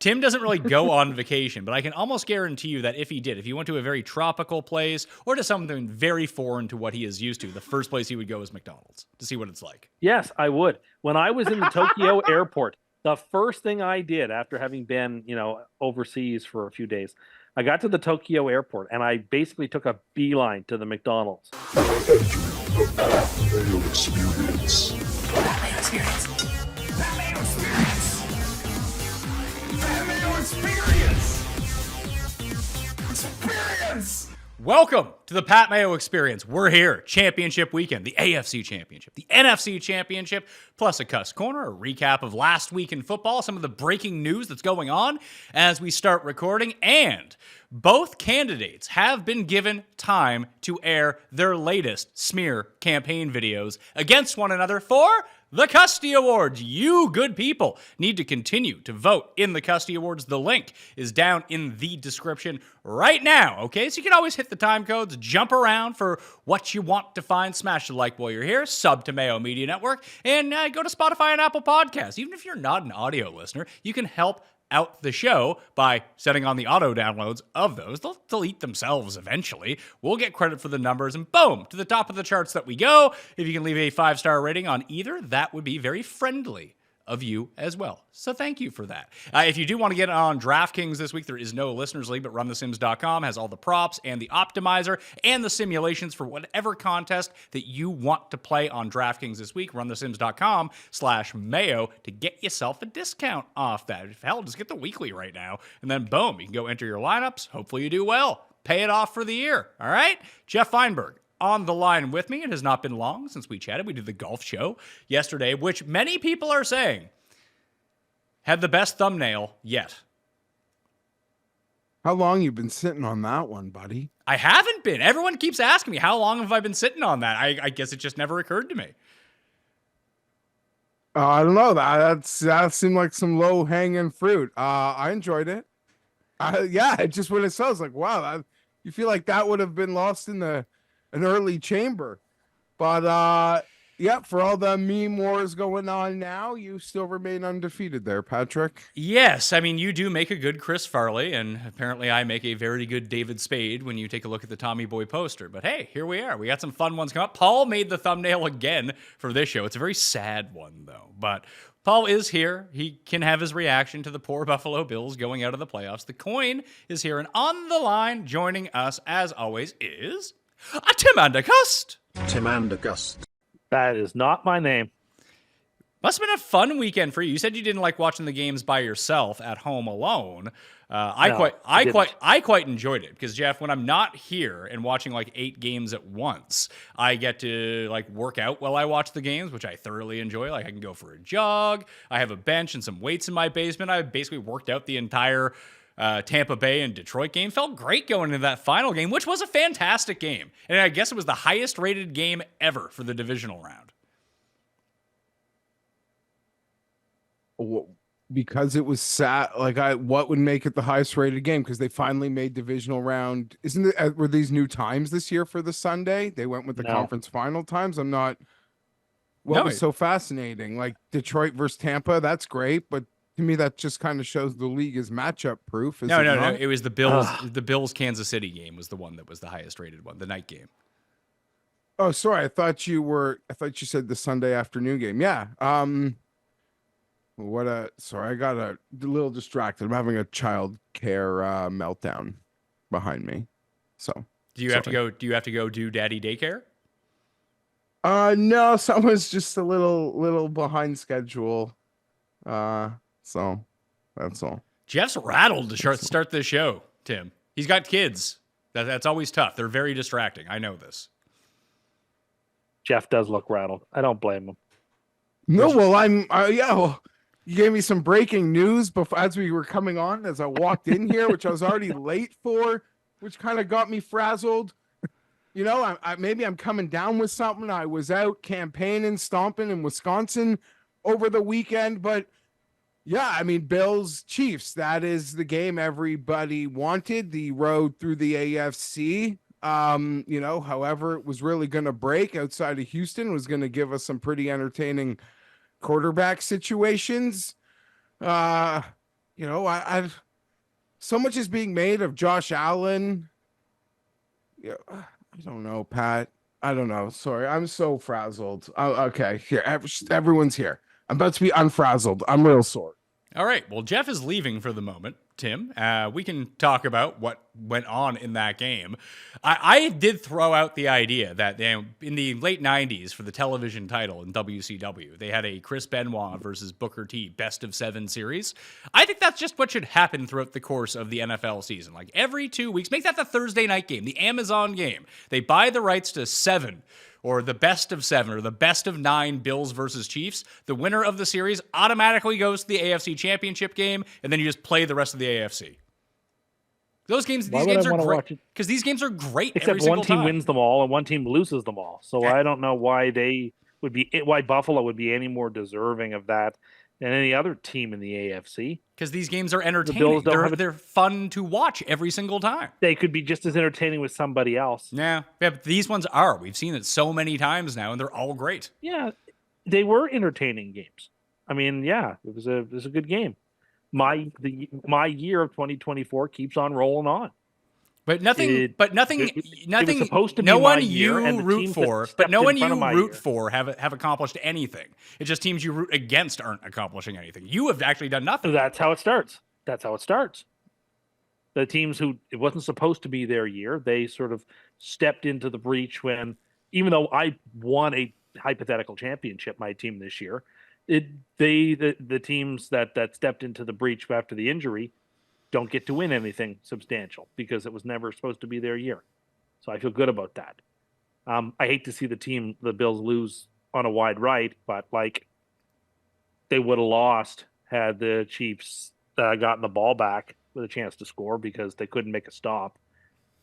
Tim doesn't really go on vacation, but I can almost guarantee you that if he did, if he went to a very tropical place or to something very foreign to what he is used to, the first place he would go is McDonald's to see what it's like. Yes, I would. When I was in the Tokyo airport, the first thing I did after having been, overseas for a few days, I got to the Tokyo airport and I basically took a beeline to the McDonald's. Mayo experience. Mayo experience. Mayo experience. Mayo experience. Experience. Welcome to the Pat Mayo Experience. We're here, championship weekend, the AFC Championship, the NFC Championship, plus a Cust Corner, a recap of last week in football, some of the breaking news that's going on as we start recording, and both candidates have been given time to air their latest smear campaign videos against one another for the Custy Awards. You good people need to continue to vote in the Custy Awards. The link is down in the description right now, okay? So you can always hit the time codes, jump around for what you want to find, smash the like while you're here, sub to Mayo Media Network, and go to Spotify and Apple Podcasts. Even if you're not an audio listener, you can help out the show by setting on the auto downloads of those. They'll eat themselves eventually. We'll get credit for the numbers, and boom, to the top of the charts that we go. If you can leave a 5-star rating on either, that would be very friendly of you as well. So thank you for that. If you do want to get on DraftKings this week, there is no listeners league, but runthesims.com has all the props and the optimizer and the simulations for whatever contest that you want to play on DraftKings this week. Runthesims.com/Mayo to get yourself a discount off that. Hell, just get the weekly right now, and then boom, you can go enter your lineups. Hopefully you do well. Pay it off for the year. All right? Geoff Fienberg on the line with me. It has not been long since we chatted. We did the golf show yesterday, which many people are saying had the best thumbnail yet. How long you been sitting on that one, buddy? I haven't been. Everyone keeps asking me, how long have I been sitting on that? I guess it just never occurred to me. I don't know. That seemed like some low-hanging fruit. I enjoyed it. It just when it sounds like, wow, you feel like that would have been lost in an early chamber. But for all the meme wars going on now, you still remain undefeated there, Patrick. Yes, I mean, you do make a good Chris Farley, and apparently I make a very good David Spade when you take a look at the Tommy Boy poster. But hey, here we are. We got some fun ones coming up. Paul made the thumbnail again for this show. It's a very sad one, though. But Paul is here. He can have his reaction to the poor Buffalo Bills going out of the playoffs. The coin is here, and on the line, joining us, as always, is Tim and Cust. Tim and Cust. That is not my name. Must have been a fun weekend for you. You said you didn't like watching the games by yourself at home alone. I quite enjoyed it because, Geoff, when I'm not here and watching like 8 games at once, I get to like work out while I watch the games, which I thoroughly enjoy. Like I can go for a jog. I have a bench and some weights in my basement. I basically worked out the entire Tampa Bay and Detroit game. Felt great going into that final game, which was a fantastic game. And I guess it was the highest rated game ever for the divisional round. Because it was sad. What would make it the highest rated game? Because they finally made divisional round. Were these new times this year for the Sunday? They went with the conference final times. What was so fascinating? Like Detroit versus Tampa, that's great, but to me, that just kind of shows the league is matchup proof. No. It was the Bills. The Bills Kansas City game was the one that was the highest rated one, the night game. Oh, sorry. I thought you said the Sunday afternoon game. Yeah. Sorry, I got a little distracted. I'm having a child care meltdown behind me. So do you have to go do daddy daycare? No, someone's just a little behind schedule. So that's all. Geoff's rattled to start this show, Tim. He's got kids. That's always tough. They're very distracting. I know this. Geoff does look rattled. I don't blame him. No, well, you gave me some breaking news before as we were coming on, as I walked in here, which I was already late for, which kind of got me frazzled. Maybe I'm coming down with something. I was out campaigning, stomping in Wisconsin over the weekend, but yeah, I mean, Bills Chiefs, that is the game everybody wanted. The road through the AFC, however it was really going to break outside of Houston was going to give us some pretty entertaining quarterback situations. I so much is being made of Josh Allen. Yeah, I don't know, Pat. I don't know. Sorry, I'm so frazzled. Okay, here, everyone's here. I'm about to be unfrazzled. I'm real sore. All right. Well, Geoff is leaving for the moment. Tim, we can talk about what went on in that game. I did throw out the idea that in the late 90s for the television title in WCW, they had a Chris Benoit versus Booker T best of 7 series. I think that's just what should happen throughout the course of the NFL season. Like every 2 weeks, make that the Thursday night game, the Amazon game. They buy the rights to 7 or the best of 7 or the best of 9 Bills versus Chiefs. The winner of the series automatically goes to the AFC Championship game, and then you just play the rest of the AFC. These games are great because these games are great. Except one team wins them all and one team loses them all. So I don't know why why Buffalo would be any more deserving of that than any other team in the AFC. Because these games are entertaining. They're fun to watch every single time. They could be just as entertaining with somebody else. Yeah, but these ones are. We've seen it so many times now, and they're all great. Yeah, they were entertaining games. I mean, yeah, it was a good game. My year of 2024 keeps on rolling on. But nothing. It was supposed to be no my one year, you and the root teams for, that but no stepped one in front you of my root year. for have accomplished anything. It's just teams you root against aren't accomplishing anything. You have actually done nothing. That's how it starts. The teams who it wasn't supposed to be their year, they sort of stepped into the breach when, even though I won a hypothetical championship, my team this year, the teams that stepped into the breach after the injury don't get to win anything substantial because it was never supposed to be their year. So I feel good about that. I hate to see the Bills lose on a wide right, but they would have lost had the Chiefs gotten the ball back with a chance to score because they couldn't make a stop.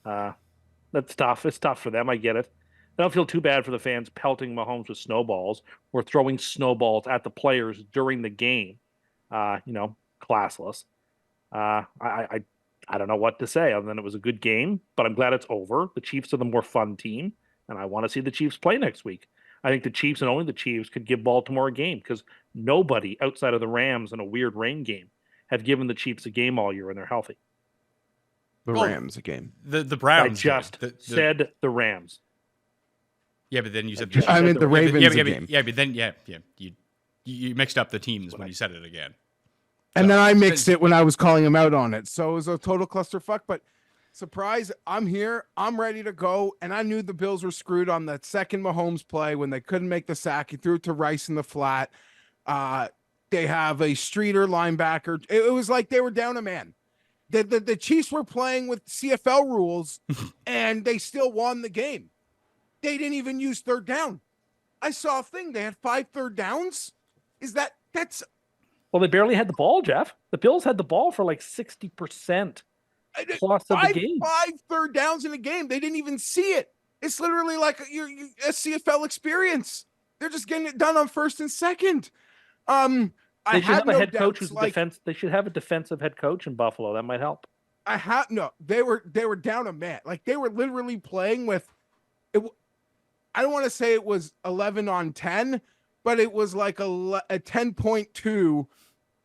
That's tough. It's tough for them. I get it. I don't feel too bad for the fans pelting Mahomes with snowballs or throwing snowballs at the players during the game. Classless. I don't know what to say other than it was a good game, but I'm glad it's over. The Chiefs are the more fun team, and I want to see the Chiefs play next week. I think the Chiefs and only the Chiefs could give Baltimore a game because nobody outside of the Rams in a weird rain game have given the Chiefs a game all year when they're healthy. The Rams a game. The Browns. I just said the Rams. Yeah, but then you said I mean the Ravens a game. Yeah, but then you mixed up the teams when you said it again. And then I mixed it when I was calling him out on it. So it was a total clusterfuck. But surprise, I'm here. I'm ready to go. And I knew the Bills were screwed on that second Mahomes play when they couldn't make the sack. He threw it to Rice in the flat. They have a Streeter linebacker. It was like they were down a man. The Chiefs were playing with CFL rules, and they still won the game. They didn't even use third down. I saw a thing. They had 5 third downs. That's... Well, they barely had the ball, Geoff. The Bills had the ball for 60% plus of the game. 5 third downs in a game. They didn't even see it. It's literally like a CFL experience. They're just getting it done on first and second. They should have a head coach who's defense. They should have a defensive head coach in Buffalo. That might help. They were down a man. They were literally playing with it. I don't want to say it was 11 on 10, but it was like a 10.2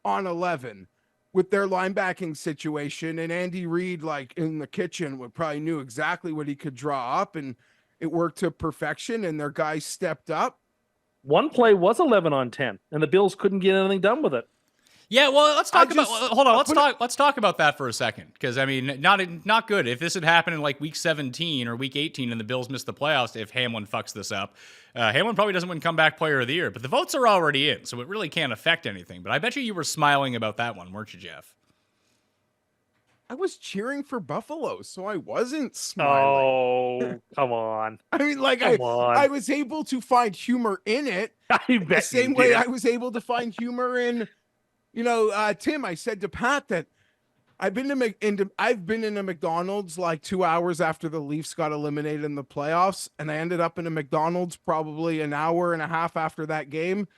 on 11 with their linebacking situation. And Andy Reid, in the kitchen, probably knew exactly what he could draw up, and it worked to perfection. And their guys stepped up. One play was 11 on 10, and the Bills couldn't get anything done with it. Yeah, well, let's talk about. Hold on, let's talk about that for a second, because I mean, not good. If this had happened in week 17 or week 18, and the Bills missed the playoffs, if Hamlin fucks this up, Hamlin probably doesn't win comeback player of the year. But the votes are already in, so it really can't affect anything. But I bet you were smiling about that one, weren't you, Geoff? I was cheering for Buffalo, so I wasn't smiling. Oh, come on. I mean, I was able to find humor in it. The same way I was able to find humor in, Tim, I said to Pat that I've been in a McDonald's 2 hours after the Leafs got eliminated in the playoffs, and I ended up in a McDonald's probably an hour and a half after that game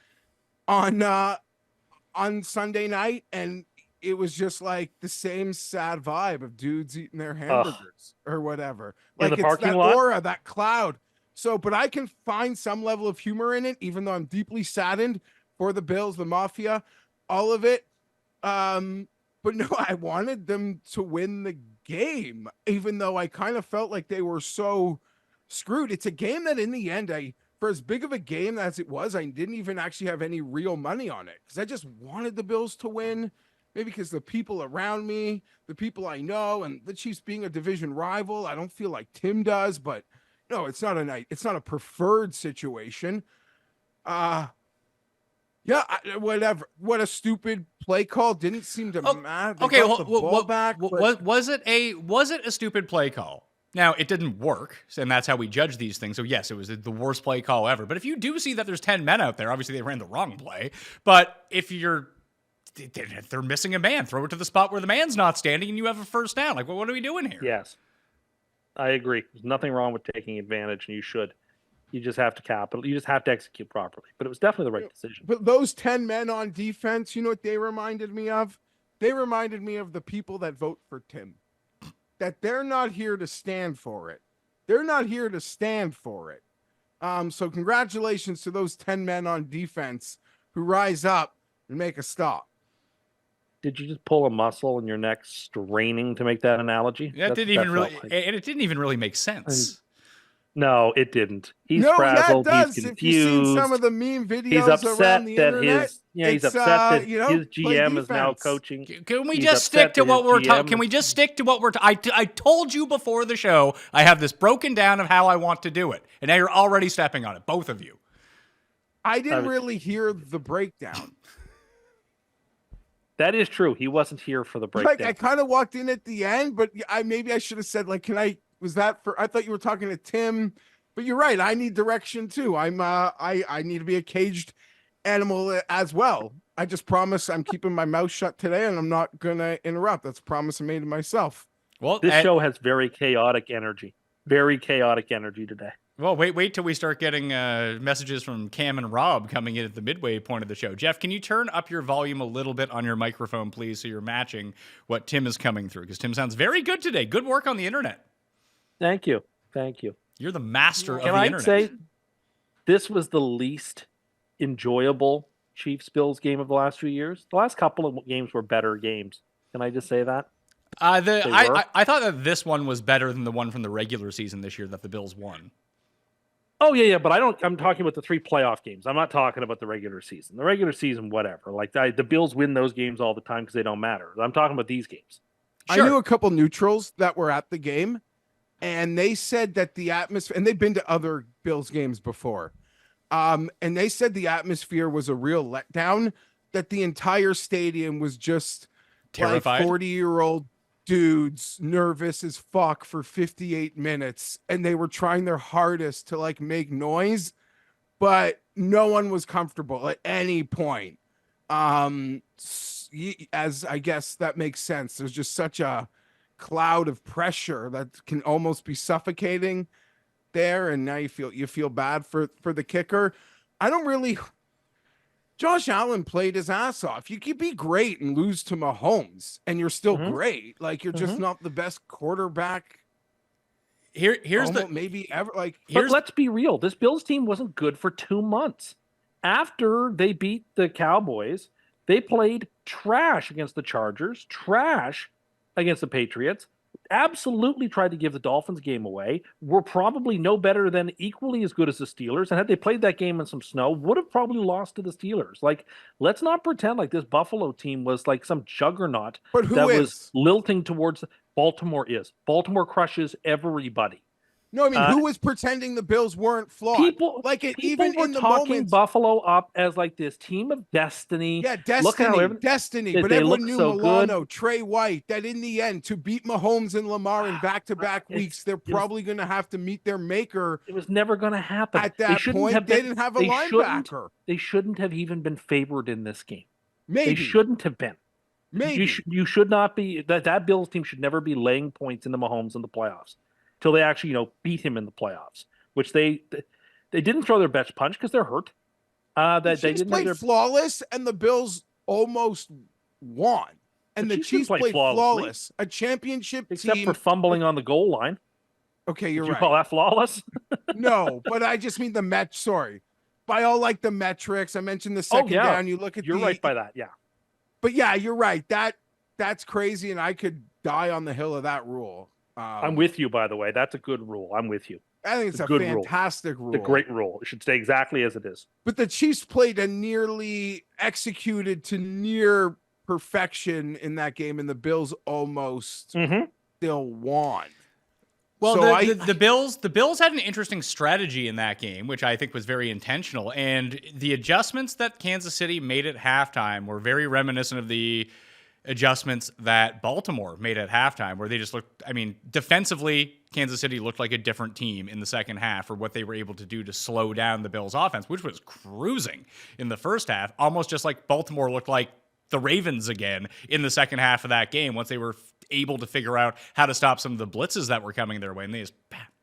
on Sunday night, and it was just the same sad vibe of dudes eating their hamburgers or whatever. In the it's parking that lot? aura, that cloud. So, but I can find some level of humor in it, even though I'm deeply saddened for the Bills, the Mafia, all of it. But no, I wanted them to win the game, even though I kind of felt like they were so screwed. It's a game that in the end, for as big of a game as it was, I didn't even actually have any real money on it because I just wanted the Bills to win. Maybe because the people around me, the people I know, and the Chiefs being a division rival, I don't feel like Tim does, but no, it's not a preferred situation. Yeah, whatever. What a stupid play call. Didn't seem to matter. They Okay, got the ball back. But was it a stupid play call? Now, it didn't work, and that's how we judge these things. So yes, it was the worst play call ever. But if you do see that there's 10 men out there, obviously they ran the wrong play. But if they're missing a man, throw it to the spot where the man's not standing and you have a first down. Like, what are we doing here? Yes, I agree. There's nothing wrong with taking advantage, and you should. You just have to You just have to execute properly. But it was definitely the right decision. But those 10 men on defense, you know what they reminded me of? They reminded me of the people that vote for Tim. That they're not here to stand for it. They're not here to stand for it. So congratulations to those 10 men on defense who rise up and make a stop. Did you just pull a muscle in your neck straining to make that analogy? That didn't even really, and it didn't even really make sense. No, it didn't. He's no, frazzled. That does. He's confused. If you've seen some of the meme videos he's upset around the that internet, he's upset that his GM is now coaching. Can we just stick to what we're talking? Can we just stick to what we're? I told you before the show. I have this broken down of how I want to do it, and now you're already stepping on it, both of you. I didn't really hear the breakdown. That is true. He wasn't here for the breakdown. Like I kind of walked in at the end, but maybe I should have said like, was that for? I thought you were talking to Tim, but you're right. I need direction too. I need to be a caged animal as well. I just promise I'm keeping my mouth shut today, and I'm not gonna interrupt. That's a promise I made to myself. Well, this show has very chaotic energy. Very chaotic energy today. Well, wait till we start getting messages from Cam and Rob coming in at the midway point of the show. Geoff, can you turn up your volume a little bit on your microphone, please, so you're matching what Tim is coming through? Because Tim sounds very good today. Good work on the internet. Thank you. Thank you. You're the master of the internet. Can I say this was the least enjoyable Chiefs-Bills game of the last few years? The last couple of games were better games. Can I just say that? I thought that this one was better than the one from the regular season this year that the Bills won. Oh, yeah, but I'm talking about the 3 playoff games. I'm not talking about the regular season. The regular season, whatever. Like, the Bills win those games all the time because they don't matter. I'm talking about these games. Sure. I knew a couple neutrals that were at the game, and they said that the atmosphere, and they've been to other Bills games before, and they said the atmosphere was a real letdown, that the entire stadium was just terrified. Like 40-year-old dudes nervous as fuck for 58 minutes, and they were trying their hardest to like make noise, but no one was comfortable at any point. As I guess that makes sense. There's just such a cloud of pressure that can almost be suffocating there, and now you feel bad for the kicker. Josh Allen played his ass off. You could be great and lose to Mahomes, and you're still great. Like, you're just not the best quarterback. Here's maybe ever. Like, but let's be real. This Bills team wasn't good for 2 months. After they beat the Cowboys, they played trash against the Chargers, trash against the Patriots. Absolutely tried to give the Dolphins game away. Were probably no better than equally as good as the Steelers. And had they played that game in some snow, would have probably lost to the Steelers. Like, let's not pretend like this Buffalo team was like some juggernaut was lilting towards Baltimore is. Baltimore crushes everybody. No, I mean, who was pretending the Bills weren't flawed? People even were in the talking moments, Buffalo up as like this team of destiny. Yeah, destiny. But everyone knew Milano, Trey White, that in the end, to beat Mahomes and Lamar in back-to-back weeks, they're probably going to have to meet their maker. It was never going to happen. At that point, they didn't have a linebacker. They shouldn't have even been favored in this game. Maybe. They shouldn't have been. Maybe. You should not be. That Bills team should never be laying points into Mahomes in the playoffs. Till they actually, beat him in the playoffs, which they didn't throw their best punch because they're hurt. They didn't played flawless, and the Bills almost won. And the Chiefs played flawless. A championship except team, for fumbling on the goal line. Okay, you're right. You call that flawless? No, but I just mean sorry. By all the metrics, I mentioned the second down. You look at you're right by that, yeah. But yeah, you're right. That that's crazy, and I could die on the hill of that rule. I'm with you, by the way. That's a good rule. I'm with you. I think it's a good rule. fantastic rule. The great rule. It should stay exactly as it is. But the Chiefs played a nearly executed to near perfection in that game, and the Bills almost still won. Well, So the Bills had an interesting strategy in that game, which I think was very intentional. And the adjustments that Kansas City made at halftime were very reminiscent of the adjustments that Baltimore made at halftime, where they just looked, I mean, defensively, Kansas City looked like a different team in the second half for what they were able to do to slow down the Bills' offense, which was cruising in the first half, almost just like Baltimore looked like the Ravens again in the second half of that game once they were able to figure out how to stop some of the blitzes that were coming their way, and they just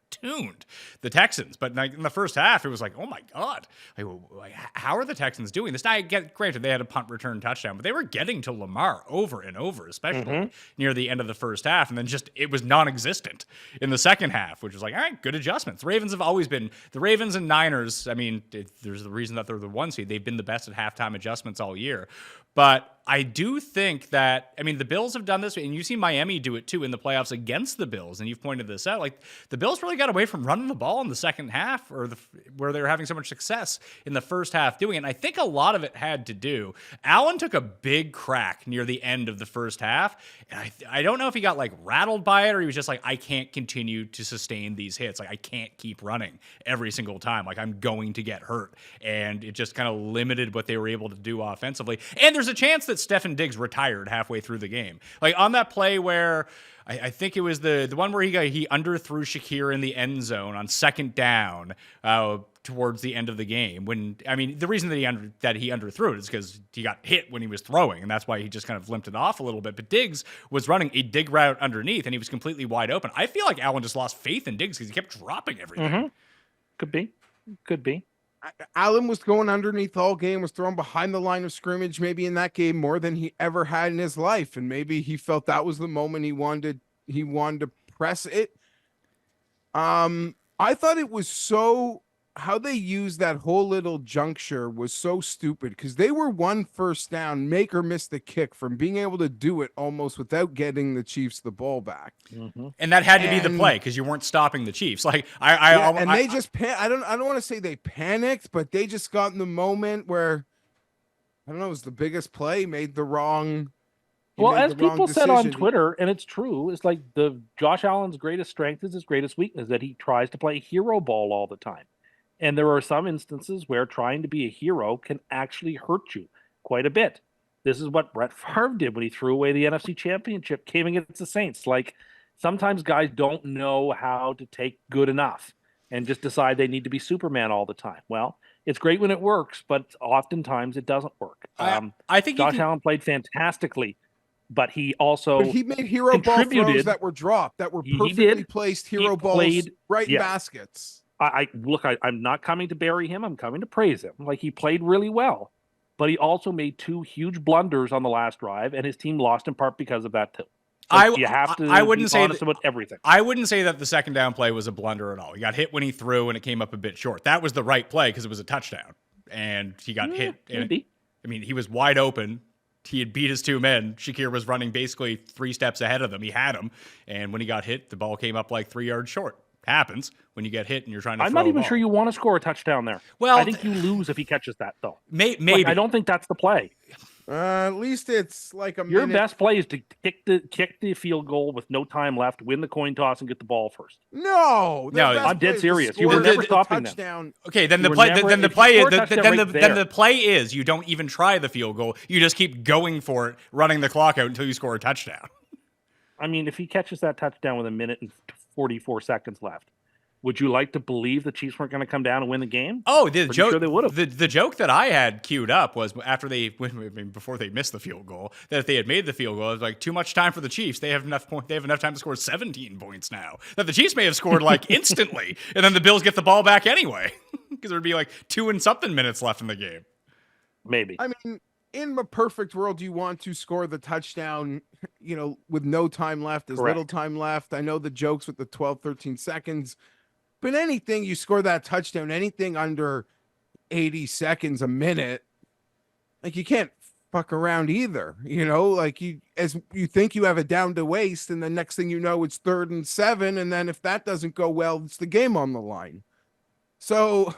tuned the Texans. But in the first half, it was like, oh my God, like, how are the Texans doing this? Now, I get, granted, they had a punt return touchdown, but they were getting to Lamar over and over, especially near the end of the first half. And then it was non-existent in the second half, which was like, all right, good adjustments. The Ravens have always been, the Ravens and Niners, I mean, there's the reason that they're the 1 seed. They've been the best at halftime adjustments all year. But I do think that, I mean, the Bills have done this, and you see Miami do it too in the playoffs against the Bills, and you've pointed this out. Like, the Bills really got away from running the ball in the second half, or where they were having so much success in the first half doing it. And I think a lot of it had to do, Allen took a big crack near the end of the first half, and I don't know if he got like rattled by it, or he was just like, I can't continue to sustain these hits. Like, I can't keep running every single time. Like, I'm going to get hurt. And it just kind of limited what they were able to do offensively. And there's a chance that Stefan Diggs retired halfway through the game. Like on that play where I think it was the one where he underthrew Shakir in the end zone on second down towards the end of the game. When, I mean, the reason that he underthrew it is because he got hit when he was throwing, and that's why he just kind of limped it off a little bit. But Diggs was running a dig route underneath, and he was completely wide open. I feel like Allen just lost faith in Diggs because he kept dropping everything. Could be. Allen was going underneath all game, was thrown behind the line of scrimmage, maybe in that game more than he ever had in his life. And maybe he felt that was the moment he wanted to press it. I thought it was so, how they used that whole little juncture was so stupid, because they were 1 first down, make or miss the kick, from being able to do it almost without getting the Chiefs the ball back. And that had to be the play, because you weren't stopping the Chiefs. Like they just I don't want to say they panicked, but they just got in the moment where, I don't know, it was the biggest play, made the wrong. Well, as people said on Twitter, and it's true, it's like Josh Allen's greatest strength is his greatest weakness, that he tries to play hero ball all the time. And there are some instances where trying to be a hero can actually hurt you quite a bit. This is what Brett Favre did when he threw away the NFC Championship game against the Saints. Like, sometimes guys don't know how to take good enough and just decide they need to be Superman all the time. Well, it's great when it works, but oftentimes it doesn't work. I think Josh Allen played fantastically, but he also he made hero ball throws that were dropped, that were perfectly placed hero balls right in baskets. I'm not coming to bury him. I'm coming to praise him. Like, he played really well, but he also made 2 huge blunders on the last drive, and his team lost in part because of that too. Like, you have to be honest about everything. I wouldn't say that the second down play was a blunder at all. He got hit when he threw, and it came up a bit short. That was the right play because it was a touchdown, and he got hit. Maybe. I mean, he was wide open. He had beat his 2 men. Shakir was running basically 3 steps ahead of them. He had him, and when he got hit, the ball came up like 3 yards short. Happens when you get hit and you're trying to I'm throw not even sure you want to score a touchdown there. Well, I think you lose if he catches that, though. Maybe. Like, I don't think that's the play. At least it's like Your best play is to kick the field goal with no time left, win the coin toss, and get the ball first. No, I'm dead serious. You were never stopping them. Okay, then the play is you don't even try the field goal. You just keep going for it, running the clock out until you score a touchdown. I mean, if he catches that touchdown with 1 minute and 44 seconds left, would you like to believe the Chiefs weren't going to come down and win the game? Oh, the joke. Sure they would have. The joke that I had queued up was before they missed the field goal, that if they had made the field goal, it was like too much time for the Chiefs. They have enough time to score 17 points now. That the Chiefs may have scored like instantly, and then the Bills get the ball back anyway, because there'd be like 2 and something minutes left in the game. Maybe. I mean, in a perfect world, you want to score the touchdown, with no time left, as little time left. I know the jokes with the 12, 13 seconds, but anything you score that touchdown, anything under 80 seconds, a minute, like, you can't fuck around either. Like you think you have it down to waste, and the next thing you know, it's 3rd and 7, and then if that doesn't go well, it's the game on the line. So,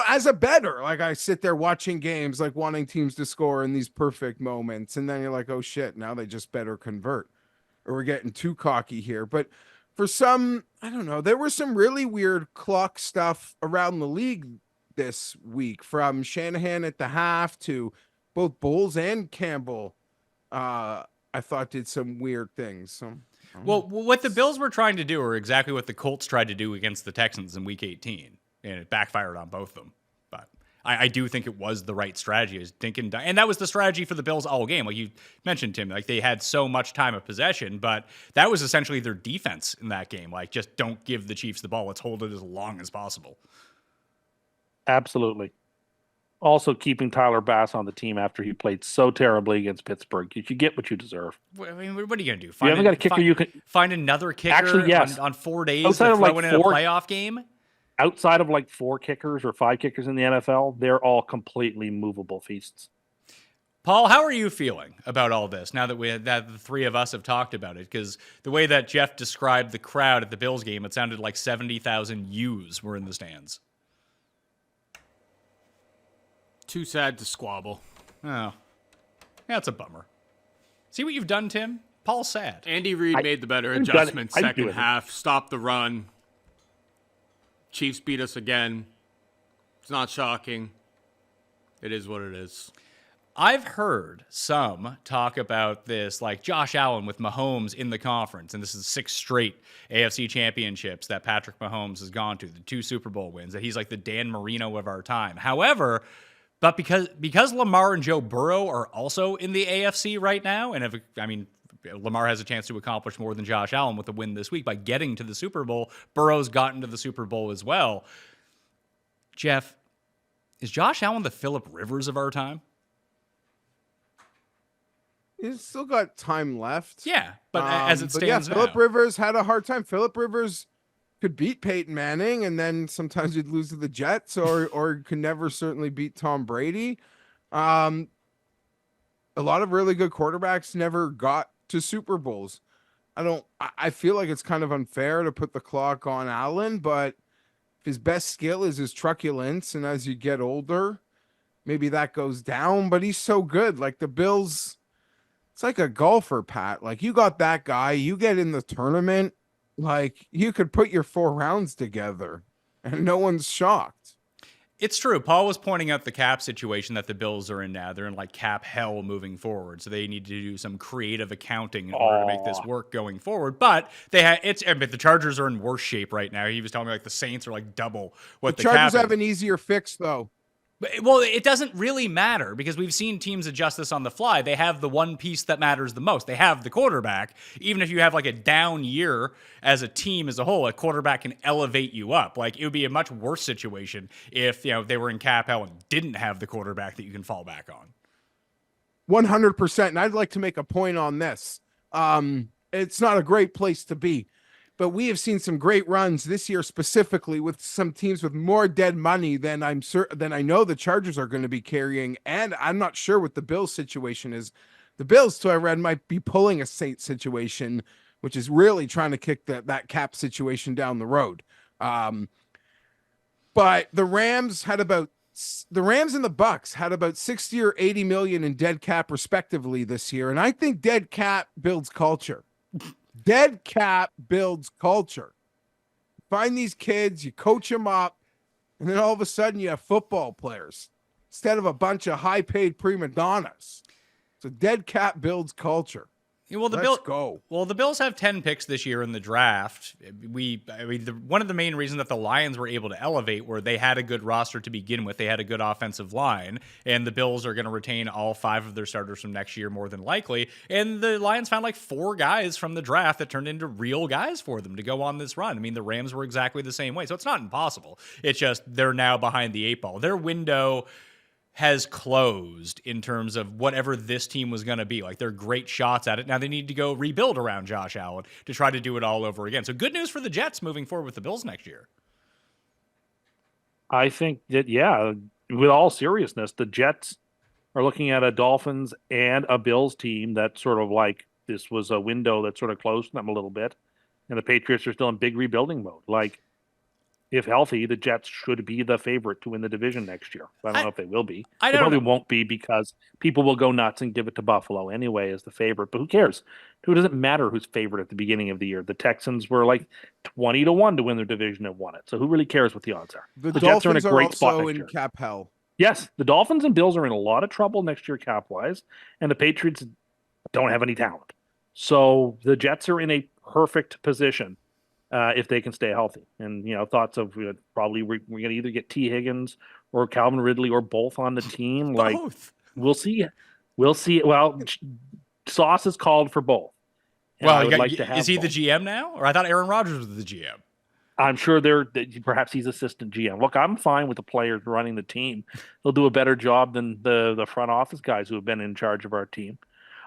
as a bettor, like I sit there watching games, like wanting teams to score in these perfect moments, and then you're like, oh shit, now they just better convert, or we're getting too cocky here. But for some, I don't know, there was some really weird clock stuff around the league this week, from Shanahan at the half to both Bowles and Campbell. I thought did some weird things. So, well, what the Bills were trying to do are exactly what the Colts tried to do against the Texans in Week 18, and it backfired on both of them. But I do think it was the right strategy. And that was the strategy for the Bills all game. Like you mentioned, Tim, like they had so much time of possession, but that was essentially their defense in that game. Like, just don't give the Chiefs the ball. Let's hold it as long as possible. Absolutely. Also, keeping Tyler Bass on the team after he played so terribly against Pittsburgh. You get what you deserve. I mean, what are you going to do? You haven't got a kicker you can find another kicker actually, yes. on 4 days Outside to of, throw like, in a playoff game? Outside of like 4 kickers or 5 kickers in the NFL, they're all completely movable feasts. Paul, how are you feeling about all this now that the three of us have talked about it? Because the way that Geoff described the crowd at the Bills game, it sounded like 70,000 U's were in the stands. Too sad to squabble. Oh, that's a bummer. See what you've done, Tim? Paul's sad. Andy Reid made the better adjustment second half, stopped the run. Chiefs beat us again. It's not shocking. It is what it is. I've heard some talk about this, like Josh Allen with Mahomes in the conference, and this is 6 straight AFC championships that Patrick Mahomes has gone to, the 2 Super Bowl wins, that he's like the Dan Marino of our time. However, but because Lamar and Joe Burrow are also in the AFC right now, and Lamar has a chance to accomplish more than Josh Allen with the win this week by getting to the Super Bowl. Burrow's gotten to the Super Bowl as well. Geoff, is Josh Allen the Phillip Rivers of our time? He's still got time left. Yeah, but as it stands now. Phillip Rivers had a hard time. Phillip Rivers could beat Peyton Manning, and then sometimes you'd lose to the Jets, or could never certainly beat Tom Brady. A lot of really good quarterbacks never got to Super Bowls. I feel like it's kind of unfair to put the clock on Allen, but if his best skill is his truculence, and as you get older, maybe that goes down, but he's so good. Like the Bills, it's like a golfer, Pat. Like you got that guy, you get in the tournament, like you could put your 4 rounds together and no one's shocked. It's true. Paul was pointing out the cap situation that the Bills are in now. They're in like cap hell moving forward. So they need to do some creative accounting in order to make this work going forward. But the Chargers are in worse shape right now. He was telling me like the Saints are like double what the Chargers cap have an easier fix though. Well, it doesn't really matter because we've seen teams adjust this on the fly. They have the one piece that matters the most. They have the quarterback. Even if you have like a down year as a team as a whole, a quarterback can elevate you up. Like it would be a much worse situation if they were in cap hell and didn't have the quarterback that you can fall back on. 100%. And I'd like to make a point on this. It's not a great place to be, but we have seen some great runs this year, specifically with some teams with more dead money than I know the Chargers are going to be carrying. And I'm not sure what the Bills situation is. The Bills, so I read, might be pulling a Saints situation, which is really trying to kick that cap situation down the road. But the Rams and the Bucks had about 60 or 80 million in dead cap respectively this year. And I think dead cap builds culture. Dead cap builds culture. Find these kids, you coach them up, and then all of a sudden you have football players instead of a bunch of high-paid prima donnas. So dead cap builds culture. Well, Let's go. Well, the Bills have 10 picks this year in the draft. One of the main reasons that the Lions were able to elevate were they had a good roster to begin with. They had a good offensive line, and the Bills are going to retain all 5 of their starters from next year more than likely. And the Lions found like 4 guys from the draft that turned into real guys for them to go on this run. I mean, the Rams were exactly the same way. So it's not impossible. It's just they're now behind the 8 ball. Their window has closed in terms of whatever this team was going to be. Like, they're great shots at it. Now they need to go rebuild around Josh Allen to try to do it all over again. So good news for the Jets moving forward with the Bills next year. I think that, with all seriousness, the Jets are looking at a Dolphins and a Bills team that sort of like this was a window that sort of closed them a little bit, and the Patriots are still in big rebuilding mode. Like, if healthy, the Jets should be the favorite to win the division next year. I don't know if they will be. They probably won't be because people will go nuts and give it to Buffalo anyway as the favorite. But who cares? Who doesn't matter who's favorite at the beginning of the year? The Texans were like 20-1 to win their division and won it. So who really cares what the odds are? The Jets are in a Dolphins great also spot next in year. cap hell. Yes, the Dolphins and Bills are in a lot of trouble next year cap-wise, and the Patriots don't have any talent. So the Jets are in a perfect position if they can stay healthy. And, thoughts of probably we're going to either get T. Higgins or Calvin Ridley or both on the team. Like, we'll see. We'll see. Well, Sauce is called for both. And well, I would like to have is he both. the GM now? Or I thought Aaron Rodgers was the GM. I'm sure perhaps he's assistant GM. Look, I'm fine with the players running the team. They'll do a better job than the front office guys who have been in charge of our team.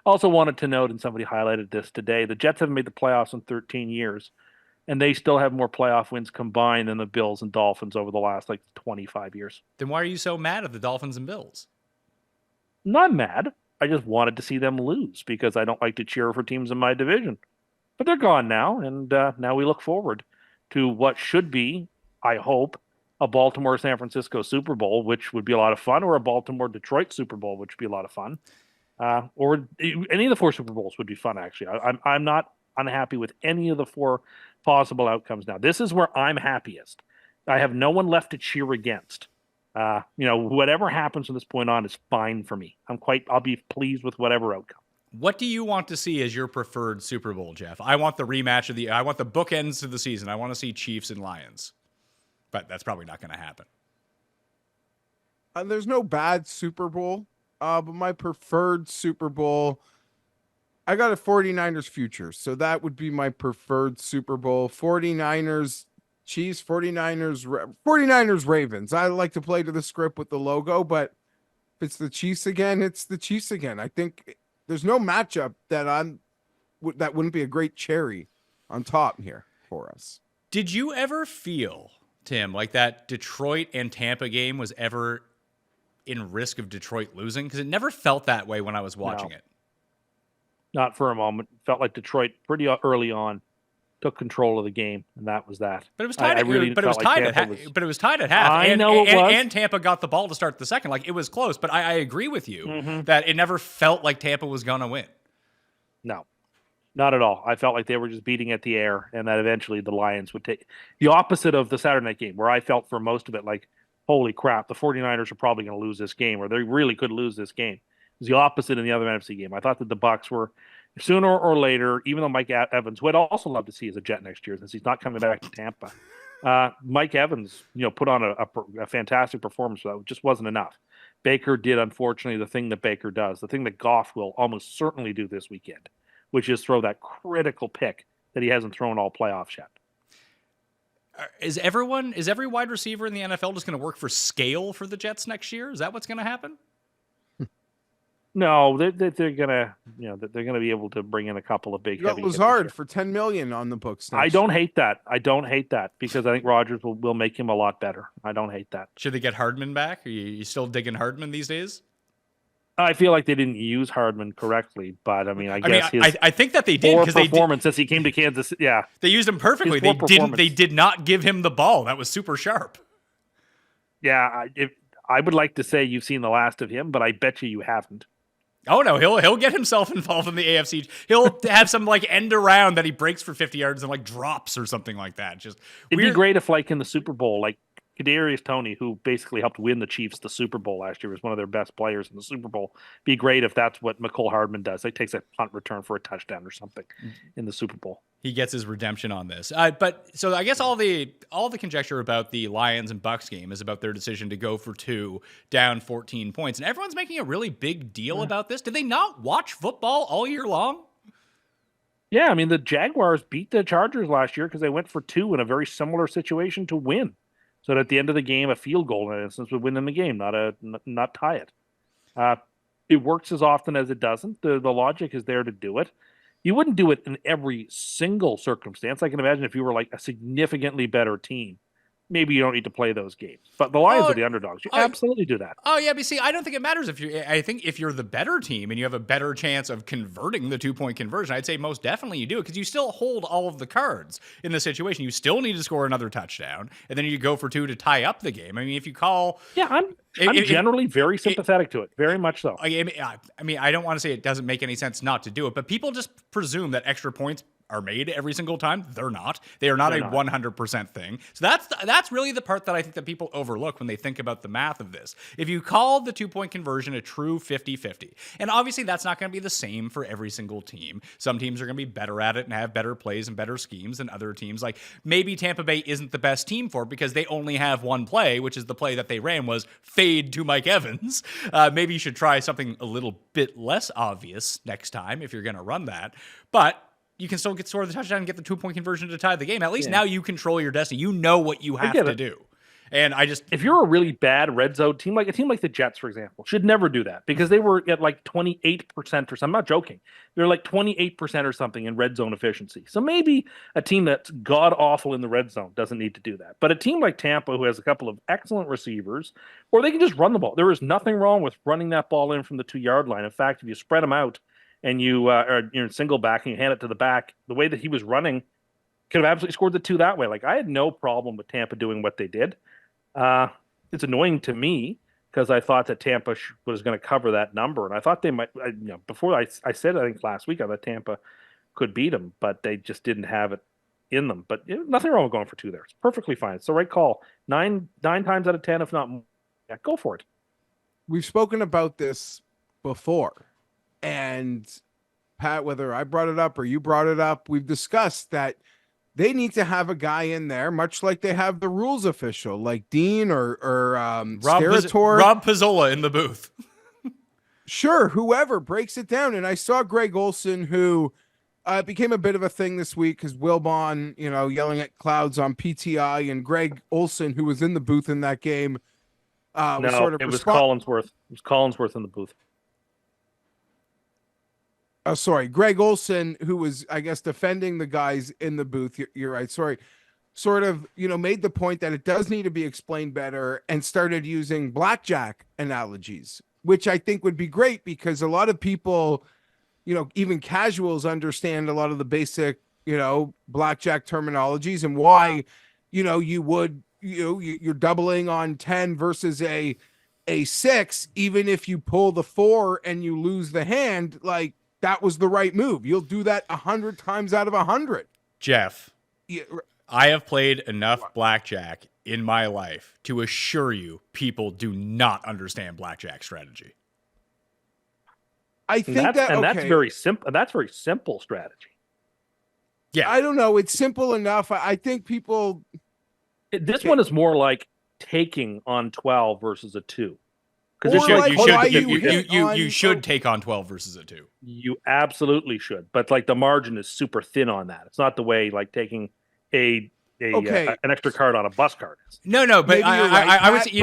Also wanted to note, and somebody highlighted this today, the Jets haven't made the playoffs in 13 years, and they still have more playoff wins combined than the Bills and Dolphins over the last 25 years. Then why are you so mad at the Dolphins and Bills? Not mad. I just wanted to see them lose because I don't like to cheer for teams in my division. But they're gone now, and now we look forward to what should be, I hope, a Baltimore-San Francisco Super Bowl, which would be a lot of fun, or a Baltimore-Detroit Super Bowl, which would be a lot of fun. Or any of the 4 Super Bowls would be fun, actually. I'm not unhappy with any of the 4 possible outcomes now. This is where I'm happiest. I have no one left to cheer against. Whatever happens from this point on is fine for me. I'll be pleased with whatever outcome. What do you want to see as your preferred Super Bowl, Geoff? I want the rematch I want the bookends to the season. I want to see Chiefs and Lions. But that's probably not going to happen. There's no bad Super Bowl, but my preferred Super Bowl, I got a 49ers future. So that would be my preferred Super Bowl. 49ers, Chiefs, 49ers, Ravens. I like to play to the script with the logo, but if it's the Chiefs again, it's the Chiefs again. I think there's no matchup that wouldn't be a great cherry on top here for us. Did you ever feel, Tim, like that Detroit and Tampa game was ever in risk of Detroit losing? Because it never felt that way when I was watching it. Not for a moment. Felt like Detroit pretty early on took control of the game, and that was that. But it was tied. But it was tied at half. I know it was. And Tampa got the ball to start the second. Like, it was close. But I agree with you that it never felt like Tampa was gonna win. No, not at all. I felt like they were just beating at the air, and that eventually the Lions would take the opposite of the Saturday night game, where I felt for most of it like, holy crap, the 49ers are probably going to lose this game, or they really could lose this game. It was the opposite in the other NFC game. I thought that the Bucs were sooner or later, even though Mike Evans, who I'd also love to see as a Jet next year since he's not coming back to Tampa, Mike Evans, put on a fantastic performance. So that just wasn't enough. Baker did, unfortunately, the thing that Baker does, the thing that Goff will almost certainly do this weekend, which is throw that critical pick that he hasn't thrown all playoffs yet. Is every wide receiver in the NFL just going to work for scale for the Jets next year? Is that what's going to happen? No, they're gonna they're gonna be able to bring in a couple of big. That was hard for $10 million on the books. I don't hate that. Because I think Rodgers will make him a lot better. I don't hate that. Should they get Hardman back? Are you still digging Hardman these days? I feel like they didn't use Hardman correctly, but I guess I think that they did because since he came to Kansas. Yeah, they used him perfectly. They did not give him the ball. That was super sharp. Yeah, I would like to say you've seen the last of him, but I bet you haven't. Oh no, he'll get himself involved in the AFC. He'll have some end around that he breaks for 50 yards and drops or something like that. It'd be great if in the Super Bowl, Kadarius Toney, who basically helped win the Chiefs the Super Bowl last year, was one of their best players in the Super Bowl. Be great if that's what McCole Hardman does. He takes a punt return for a touchdown or something in the Super Bowl. He gets his redemption on this. But so I guess all the conjecture about the Lions and Bucs game is about their decision to go for 2 down 14 points. And everyone's making a really big deal about this. Did they not watch football all year long? Yeah, the Jaguars beat the Chargers last year because they went for 2 in a very similar situation to win. So that at the end of the game, a field goal, in instance, would win them the game, not tie it. It works as often as it doesn't. The logic is there to do it. You wouldn't do it in every single circumstance. I can imagine if you were a significantly better team maybe you don't need to play those games. But the Lions are the underdogs. You absolutely do that. Oh yeah, but see, I don't think it matters if you. I think if you're the better team and you have a better chance of converting the 2-point conversion, I'd say most definitely you do, because you still hold all of the cards in the situation. You still need to score another touchdown, and then you go for 2 to tie up the game. I mean, if you call, I'm generally very sympathetic to it, very much so. I mean, I don't want to say it doesn't make any sense not to do it, but people just presume that extra points are made every single time. They're not. They are not a 100% thing. So that's really the part that I think that people overlook when they think about the math of this. If you call the 2-point conversion a true 50-50, and obviously that's not going to be the same for every single team. Some teams are going to be better at it and have better plays and better schemes than other teams. Like maybe Tampa Bay isn't the best team for it because they only have one play, which is the play that they ran was fade to Mike Evans. Maybe you should try something a little bit less obvious next time if you're going to run that. But you can still score the touchdown and get the 2-point conversion to tie the game. At least now you control your destiny. You know what you have to do. And if you're a really bad red zone team, like a team like the Jets, for example, should never do that because they were at like 28% or something. I'm not joking. They're like 28% or something in red zone efficiency. So maybe a team that's god awful in the red zone doesn't need to do that. But a team like Tampa, who has a couple of excellent receivers, or they can just run the ball. There is nothing wrong with running that ball in from the 2-yard line. In fact, if you spread them out, and you're in single back and you hand it to the back, the way that he was running could have absolutely scored the 2 that way. Like I had no problem with Tampa doing what they did. It's annoying to me because I thought that Tampa was going to cover that number. And I thought they might, before I said, I think last week, I thought Tampa could beat them, but they just didn't have it in them. But nothing wrong with going for 2 there. It's perfectly fine. It's the right call. Nine times out of 10, if not more, go for it. We've spoken about this before. And Pat, whether I brought it up or you brought it up, we've discussed that they need to have a guy in there, much like they have the rules official, like Dean or Rob Pizzola in the booth. Sure, whoever breaks it down. And I saw Greg Olson, who became a bit of a thing this week because Wilbon, yelling at clouds on PTI, and Greg Olson, who was in the booth in that game, was Collinsworth. It was Collinsworth in the booth. Sorry, Greg Olson, who was, I guess, defending the guys in the booth. You're right. Sorry. Sort of, made the point that it does need to be explained better and started using blackjack analogies, which I think would be great because a lot of people, even casuals understand a lot of the basic, blackjack terminologies and why, you're doubling on 10 versus a 6, even if you pull the 4 and you lose the hand, like, that was the right move. You'll do that 100 times out of 100. Jeff, I have played enough blackjack in my life to assure you people do not understand blackjack strategy. I think that's very simple. That's very simple strategy. Yeah. I don't know. It's simple enough. I think people. This one is more like taking on 12 versus a 2. Because you should take on 12 versus a 2. You absolutely should, but like the margin is super thin on that. It's not the way like taking an extra card on a bus card is. No, but I would say,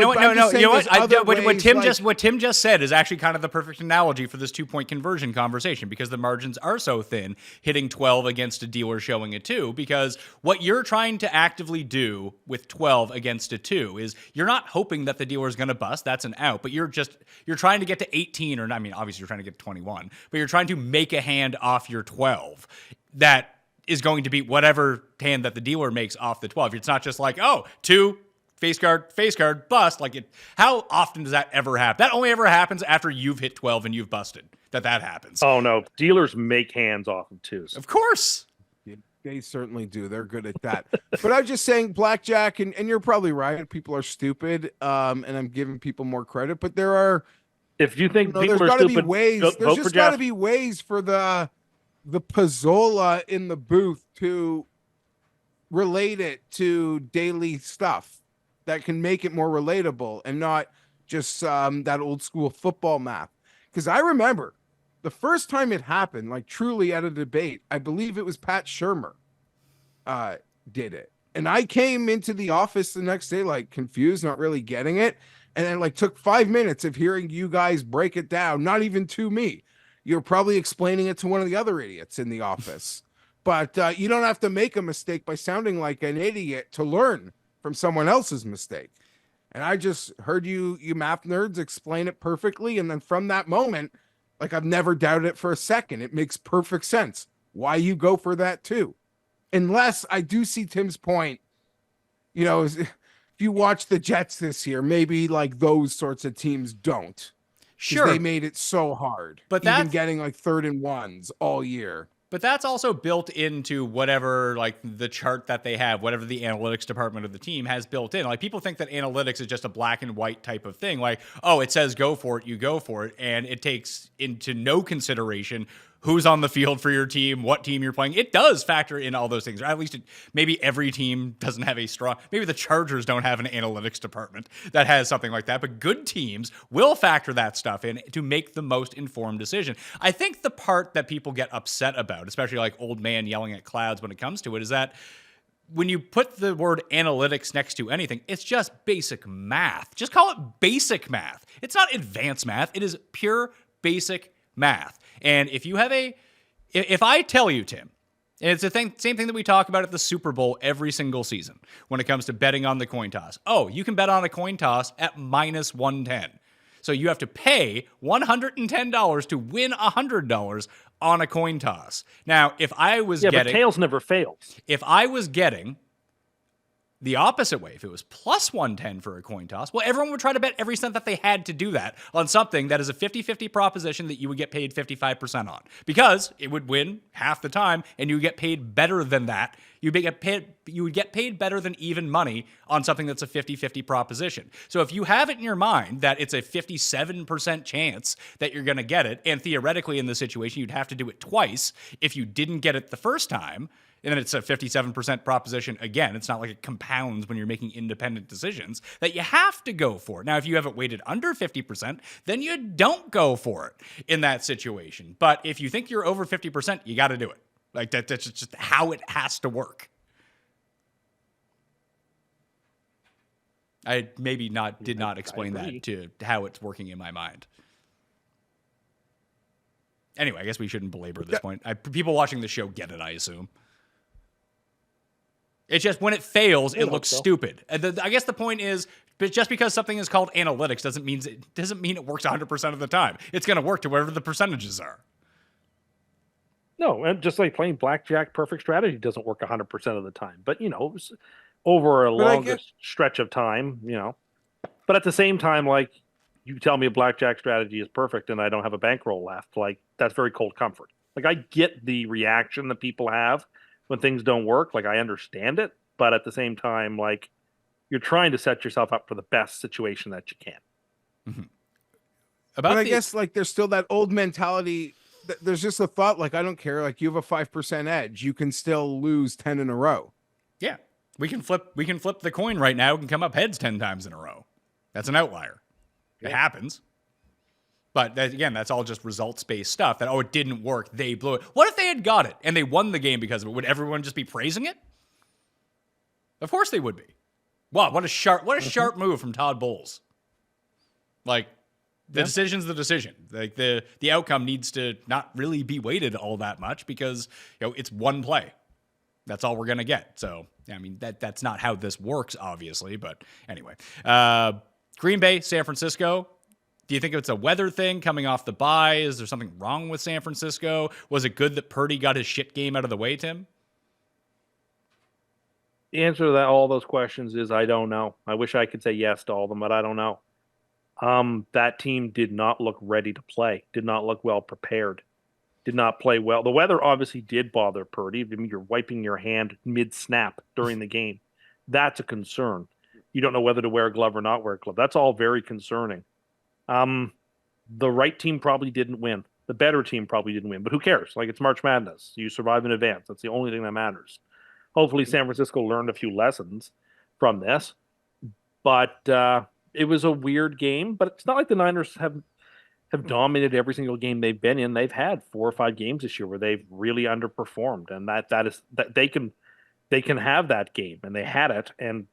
what Tim just said is actually kind of the perfect analogy for this 2-point conversion conversation, because the margins are so thin, hitting 12 against a dealer showing a 2, because what you're trying to actively do with 12 against a 2 is you're not hoping that the dealer is going to bust. That's an out, but you're trying to get to 18, or I mean, obviously you're trying to get to 21, but you're trying to make a hand off your 12 that is going to be whatever hand that the dealer makes off the 12. It's not just like, 2, face card, bust. Like, how often does that ever happen? That only ever happens after you've hit 12 and you've busted. That happens. Oh, no. Dealers make hands off of 2s. Of course. They certainly do. They're good at that. But I'm just saying blackjack, and you're probably right. People are stupid, and I'm giving people more credit. But there are... If you think people are stupid, there's just got to be ways for the Pizzola in the booth to relate it to daily stuff that can make it more relatable and not just that old school football math. Because I remember the first time it happened, like truly at a debate, I believe it was Pat Shermer did it. And I came into the office the next day, like confused, not really getting it. And then like took 5 minutes of hearing you guys break it down, not even to me. You're probably explaining it to one of the other idiots in the office. But you don't have to make a mistake by sounding like an idiot to learn from someone else's mistake. And I just heard you math nerds explain it perfectly. And then from that moment, like, I've never doubted it for a second. It makes perfect sense why you go for that too. Unless I do see Tim's point, you know, if you watch the Jets this year, maybe like those sorts of teams don't. Sure. They made it so hard. But even getting like 3rd and 1s all year. But that's also built into whatever, like, the chart that they have, whatever the analytics department of the team has built in. Like, people think that analytics is just a black and white type of thing. Like, oh, it says go for it, you go for it. And it takes into no consideration who's on the field for your team, what team you're playing. It does factor in all those things. Or at least maybe every team doesn't have a strong, maybe the Chargers don't have an analytics department that has something like that, but good teams will factor that stuff in to make the most informed decision. I think the part that people get upset about, especially like old man yelling at clouds when it comes to it, is that when you put the word analytics next to anything, it's just basic math. Just call it basic math. It's not advanced math. It is pure basic math. And if you have if I tell you, Tim, and it's the same thing that we talk about at the Super Bowl every single season when it comes to betting on the coin toss. Oh, you can bet on a coin toss at -110. So you have to pay $110 to win $100 on a coin toss. Now, if I was getting... but tails never fails. If I was getting the opposite way, if it was +110 for a coin toss, well, everyone would try to bet every cent that they had to do that on something that is a 50-50 proposition that you would get paid 55% on, because it would win half the time and you would get paid better than that. You would get paid better than even money on something that's a 50-50 proposition. So if you have it in your mind that it's a 57% chance that you're going to get it, and theoretically in this situation you'd have to do it twice if you didn't get it the first time, and then it's a 57% proposition again. It's not like it compounds when you're making independent decisions, that you have to go for it. Now, if you have it weighted under 50%, then you don't go for it in that situation. But if you think you're over 50%, you got to do it. Like, that's just how it has to work. I maybe did not explain that to how it's working in my mind. Anyway, I guess we shouldn't belabor this point. People watching the show get it, I assume. It's just when it fails, it looks stupid. And I guess the point is, but just because something is called analytics doesn't mean it works 100% of the time. It's going to work to whatever the percentages are. No, and just like playing blackjack, perfect strategy doesn't work 100% of the time. But, you know, over a longer stretch of time, you know. But at the same time, like, you tell me a blackjack strategy is perfect and I don't have a bankroll left, like, that's very cold comfort. Like, I get the reaction that people have when things don't work. Like, I understand it, but at the same time, like, you're trying to set yourself up for the best situation that you can. Mm-hmm. But I guess, like, there's still that old mentality. There's just a thought, like, I don't care. Like, you have a 5% edge. You can still lose 10 in a row. Yeah. We can flip the coin right now. It can come up heads 10 times in a row. That's an outlier. It happens. But again, that's all just results-based stuff. That, it didn't work. They blew it. What if they had got it and they won the game because of it? Would everyone just be praising it? Of course they would be. Wow, what a sharp move from Todd Bowles. Like, the decision's the decision. Like, the outcome needs to not really be weighted all that much because, you know, it's one play. That's all we're going to get. So, I mean, that's not how this works, obviously. But anyway, Green Bay, San Francisco. Do you think it's a weather thing coming off the bye? Is there something wrong with San Francisco? Was it good that Purdy got his shit game out of the way, Tim? The answer to all those questions is I don't know. I wish I could say yes to all of them, but I don't know. That team did not look ready to play, did not look well prepared, did not play well. The weather obviously did bother Purdy. I mean, you're wiping your hand mid-snap during the game. That's a concern. You don't know whether to wear a glove or not wear a glove. That's all very concerning. The right team probably didn't win. The better team probably didn't win, but who cares? Like, it's March Madness. You survive in advance. That's the only thing that matters. Hopefully San Francisco learned a few lessons from this, but it was a weird game. But it's not like the Niners have dominated every single game they've been in. They've had 4 or 5 games this year where they've really underperformed, and that they can have that game, and they had it. And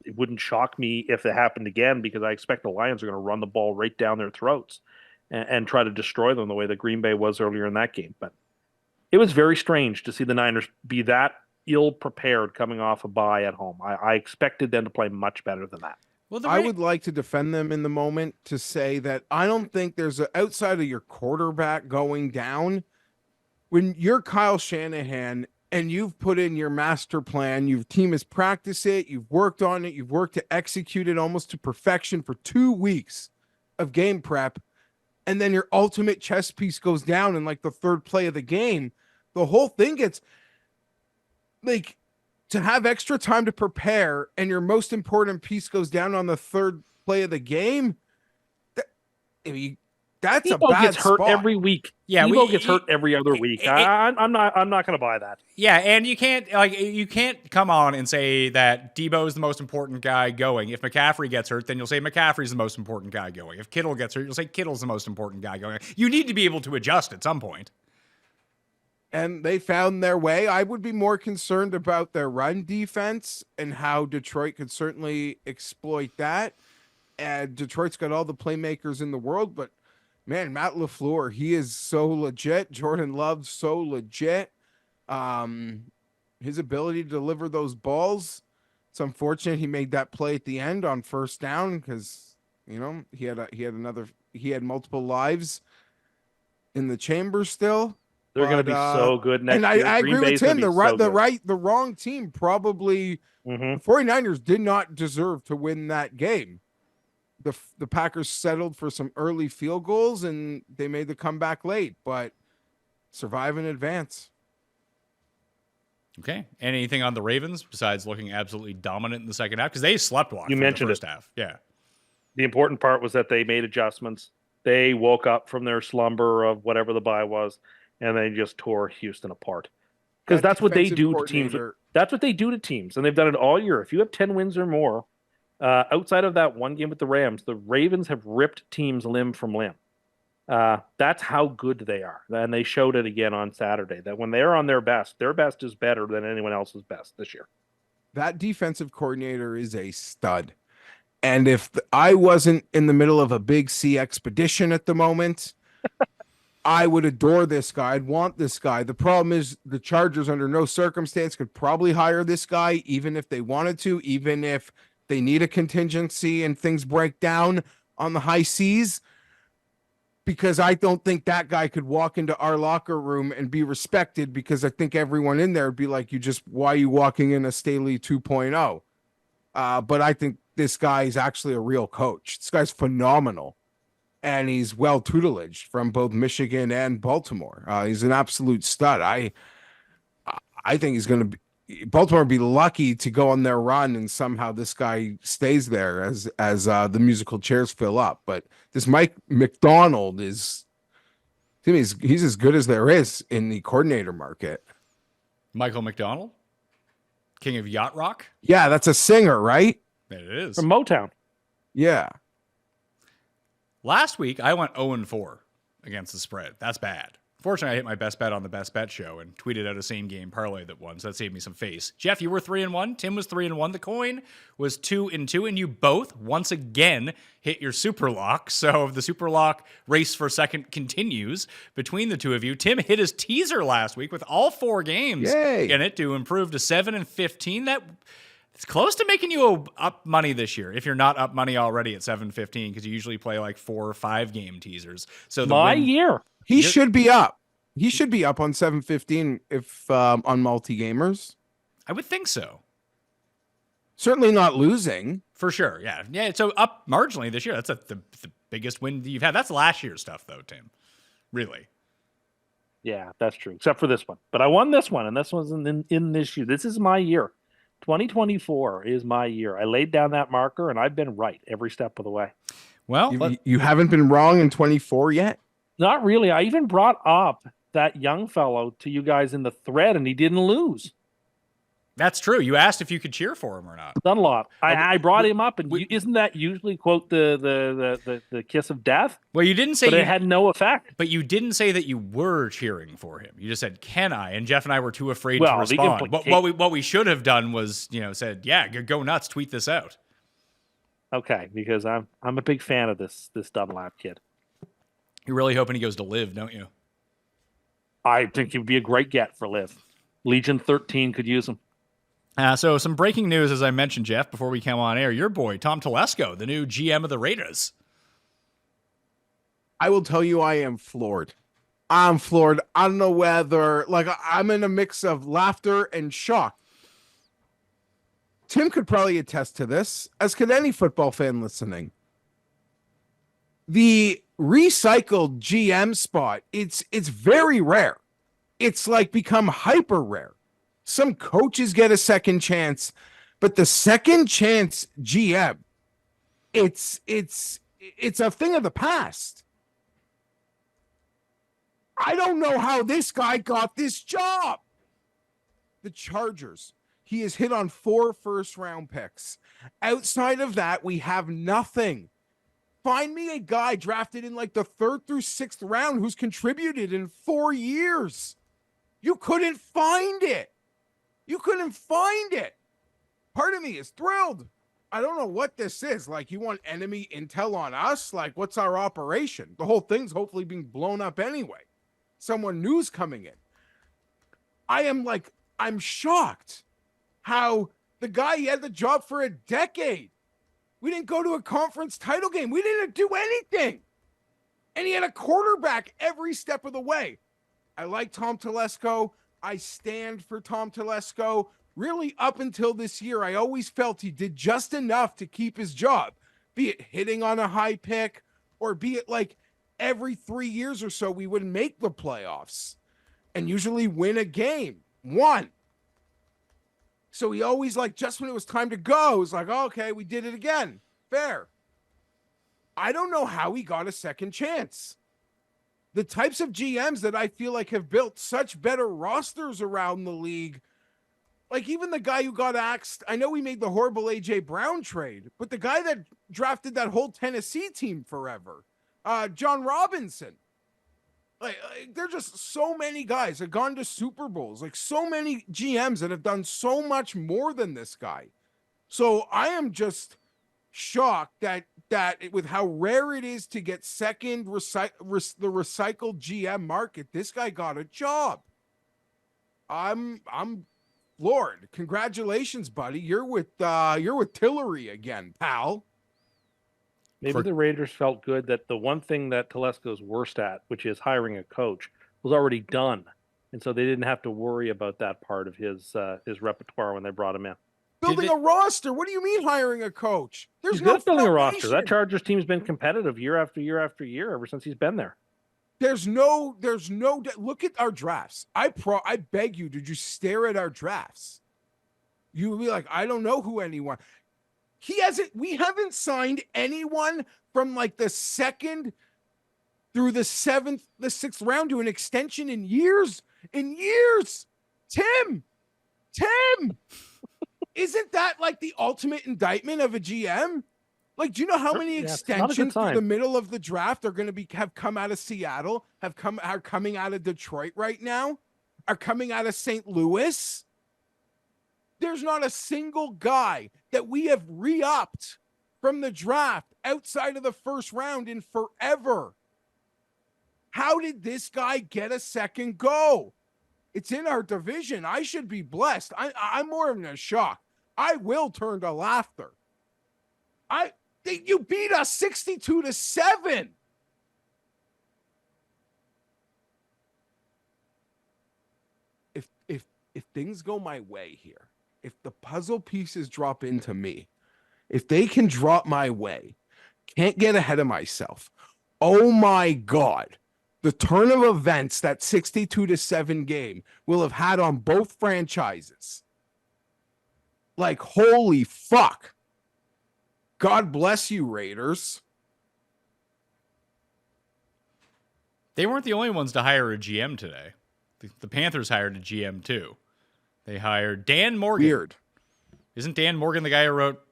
it wouldn't shock me if it happened again, because I expect the Lions are going to run the ball right down their throats and try to destroy them the way that Green Bay was earlier in that game. But it was very strange to see the Niners be that ill prepared coming off a bye at home. I expected them to play much better than that. Well, I would like to defend them in the moment to say that I don't think there's outside of your quarterback going down. When you're Kyle Shanahan and you've put in your master plan, your team has practiced it, you've worked on it, you've worked to execute it almost to perfection for 2 weeks of game prep, and then your ultimate chess piece goes down in like the third play of the game, the whole thing gets like, to have extra time to prepare and your most important piece goes down on the third play of the game. That's Debo a bad gets hurt spot. every week. Yeah, Debo gets hurt every other week. I'm not going to buy that. Yeah, and you can't come on and say that Debo is the most important guy going. If McCaffrey gets hurt, then you'll say McCaffrey's the most important guy going. If Kittle gets hurt, you'll say Kittle's the most important guy going. You need to be able to adjust at some point. And they found their way. I would be more concerned about their run defense and how Detroit could certainly exploit that. And Detroit's got all the playmakers in the world, but man, Matt LaFleur, he is so legit. Jordan Love's so legit. His ability to deliver those balls. It's unfortunate he made that play at the end on first down because he had multiple lives in the chamber still. They're going to be so good next year. And I agree with Tim. The wrong team probably. The 49ers did not deserve to win that game. The Packers settled for some early field goals and they made the comeback late, but survive and advance. Okay. Anything on the Ravens besides looking absolutely dominant in the second half? Because they sleptwalked. You mentioned the first it. half. Yeah. The important part was that they made adjustments. They woke up from their slumber of whatever the bye was, and they just tore Houston apart. Because that's what they do to teams. That's what they do to teams, and they've done it all year. If you have 10 wins or more, outside of that one game with the Rams, the Ravens have ripped teams limb from limb. That's how good they are. And they showed it again on Saturday, that when they're on their best is better than anyone else's best this year. That defensive coordinator is a stud. And if I wasn't in the middle of a big sea expedition at the moment, I would adore this guy. I'd want this guy. The problem is the Chargers under no circumstance could probably hire this guy, even if they wanted to, even if they need a contingency and things break down on the high seas, because I don't think that guy could walk into our locker room and be respected, because I think everyone in there would be like, why are you walking in a Staley 2.0? But I think this guy is actually a real coach. This guy's phenomenal. And he's well tutelaged from both Michigan and Baltimore. He's an absolute stud. I think he's going to be, Baltimore be lucky to go on their run and somehow this guy stays there as the musical chairs fill up. But this Mike McDonald he's as good as there is in the coordinator market. Michael McDonald, king of yacht rock. Yeah, that's a singer, right? It is from Motown. Yeah. Last week, I went 0-4 against the spread. That's bad. Fortunately, I hit my best bet on the Best Bet Show and tweeted out a same-game parlay that won, so that saved me some face. Geoff, you were 3-1. Tim was 3-1. The coin was 2-2, and you both, once again, hit your super lock. So the super lock race for second continues between the two of you. Tim hit his teaser last week with all 4 games in it to improve to 7-15. It's close to making you up money this year, if you're not up money already at 7-15, because you usually play like 4 or 5 game teasers. So year. He should be up. He should be up on 7-15 if on multi-gamers. I would think so. Certainly not losing. For sure, yeah. Yeah, so up marginally this year. That's the biggest win you've had. That's last year's stuff, though, Tim. Really. Yeah, that's true, except for this one. But I won this one, and this one's in this year. This is my year. 2024 is my year. I laid down that marker, and I've been right every step of the way. Well, you haven't been wrong in 24 yet? Not really. I even brought up that young fellow to you guys in the thread, and he didn't lose. That's true. You asked if you could cheer for him or not. Dunlop. I brought him up, and isn't that usually, quote, the kiss of death? Well, you didn't say it had no effect. But you didn't say that you were cheering for him. You just said, "Can I?" And Geoff and I were too afraid to respond. What we should have done was, said, "Yeah, go nuts, tweet this out." Okay, because I'm a big fan of this Dunlap kid. You're really hoping he goes to Live, don't you? I think he would be a great get for Live. Legion 13 could use him. So some breaking news, as I mentioned, Geoff, before we come on air. Your boy, Tom Telesco, the new GM of the Raiders. I will tell you, I am floored. I'm floored. I don't know whether, like, I'm in a mix of laughter and shock. Tim could probably attest to this, as could any football fan listening. The recycled GM spot, it's very rare. It's like become hyper rare. Some coaches get a second chance, but the second chance GM, it's a thing of the past. I don't know how this guy got this job. The Chargers. He has hit on 4 first-round picks. Outside of that, we have nothing. Find me a guy drafted in like the 3rd through 6th round who's contributed in 4 years. You couldn't find it. You couldn't find it. Part of me is thrilled. I don't know what this is. Like, you want enemy intel on us? Like, what's our operation? The whole thing's hopefully being blown up anyway. Someone new's coming in. I'm shocked how the guy, he had the job for a decade. We didn't go to a conference title game. We didn't do anything. And he had a quarterback every step of the way. I like Tom Telesco. I stand for Tom Telesco. Really, up until this year, I always felt he did just enough to keep his job, be it hitting on a high pick or be it like every 3 years or so we would make the playoffs and usually win a game. One. So he always, like, just when it was time to go, it was like, oh, okay, we did it again. Fair. I don't know how he got a second chance. The types of GMs that I feel like have built such better rosters around the league, like even the guy who got axed, I know we made the horrible A.J. Brown trade, but the guy that drafted that whole Tennessee team forever, John Robinson. Like, there are just so many guys that have gone to Super Bowls, like so many GMs that have done so much more than this guy. So I am just shocked that with how rare it is to get second the recycled GM market, this guy got a job. I'm Lord, congratulations, buddy. You're with Tillery again, pal. Maybe the Raiders felt good that the one thing that Telesco's worst at, which is hiring a coach, was already done, and so they didn't have to worry about that part of his repertoire when they brought him in. Building a roster. What do you mean hiring a coach? There's He's no good building a roster. foundation. That Chargers team's been competitive year after year after year ever since he's been there. There's no look at our drafts. I beg you, did you stare at our drafts? You would be like, I don't know who anyone. We haven't signed anyone from like the 2nd through the 7th, the 6th round to an extension in years. Tim, isn't that like the ultimate indictment of a GM? Like, do you know how many extensions through the middle of the draft are going to have come out of Seattle, are coming out of Detroit right now, are coming out of St. Louis? There's not a single guy that we have re-upped from the draft outside of the first round in forever. How did this guy get a second go? It's in our division. I should be blessed. I'm more in a shock. I will turn to laughter. You beat us 62-7. If things go my way here, if the puzzle pieces drop into me, if they can drop my way, can't get ahead of myself. Oh my God. The turn of events that 62-7 game will have had on both franchises. Like, holy fuck. God bless you, Raiders. They weren't the only ones to hire a GM today. The Panthers hired a GM too. They hired Dan Morgan. Weird. Isn't Dan Morgan the guy who wrote,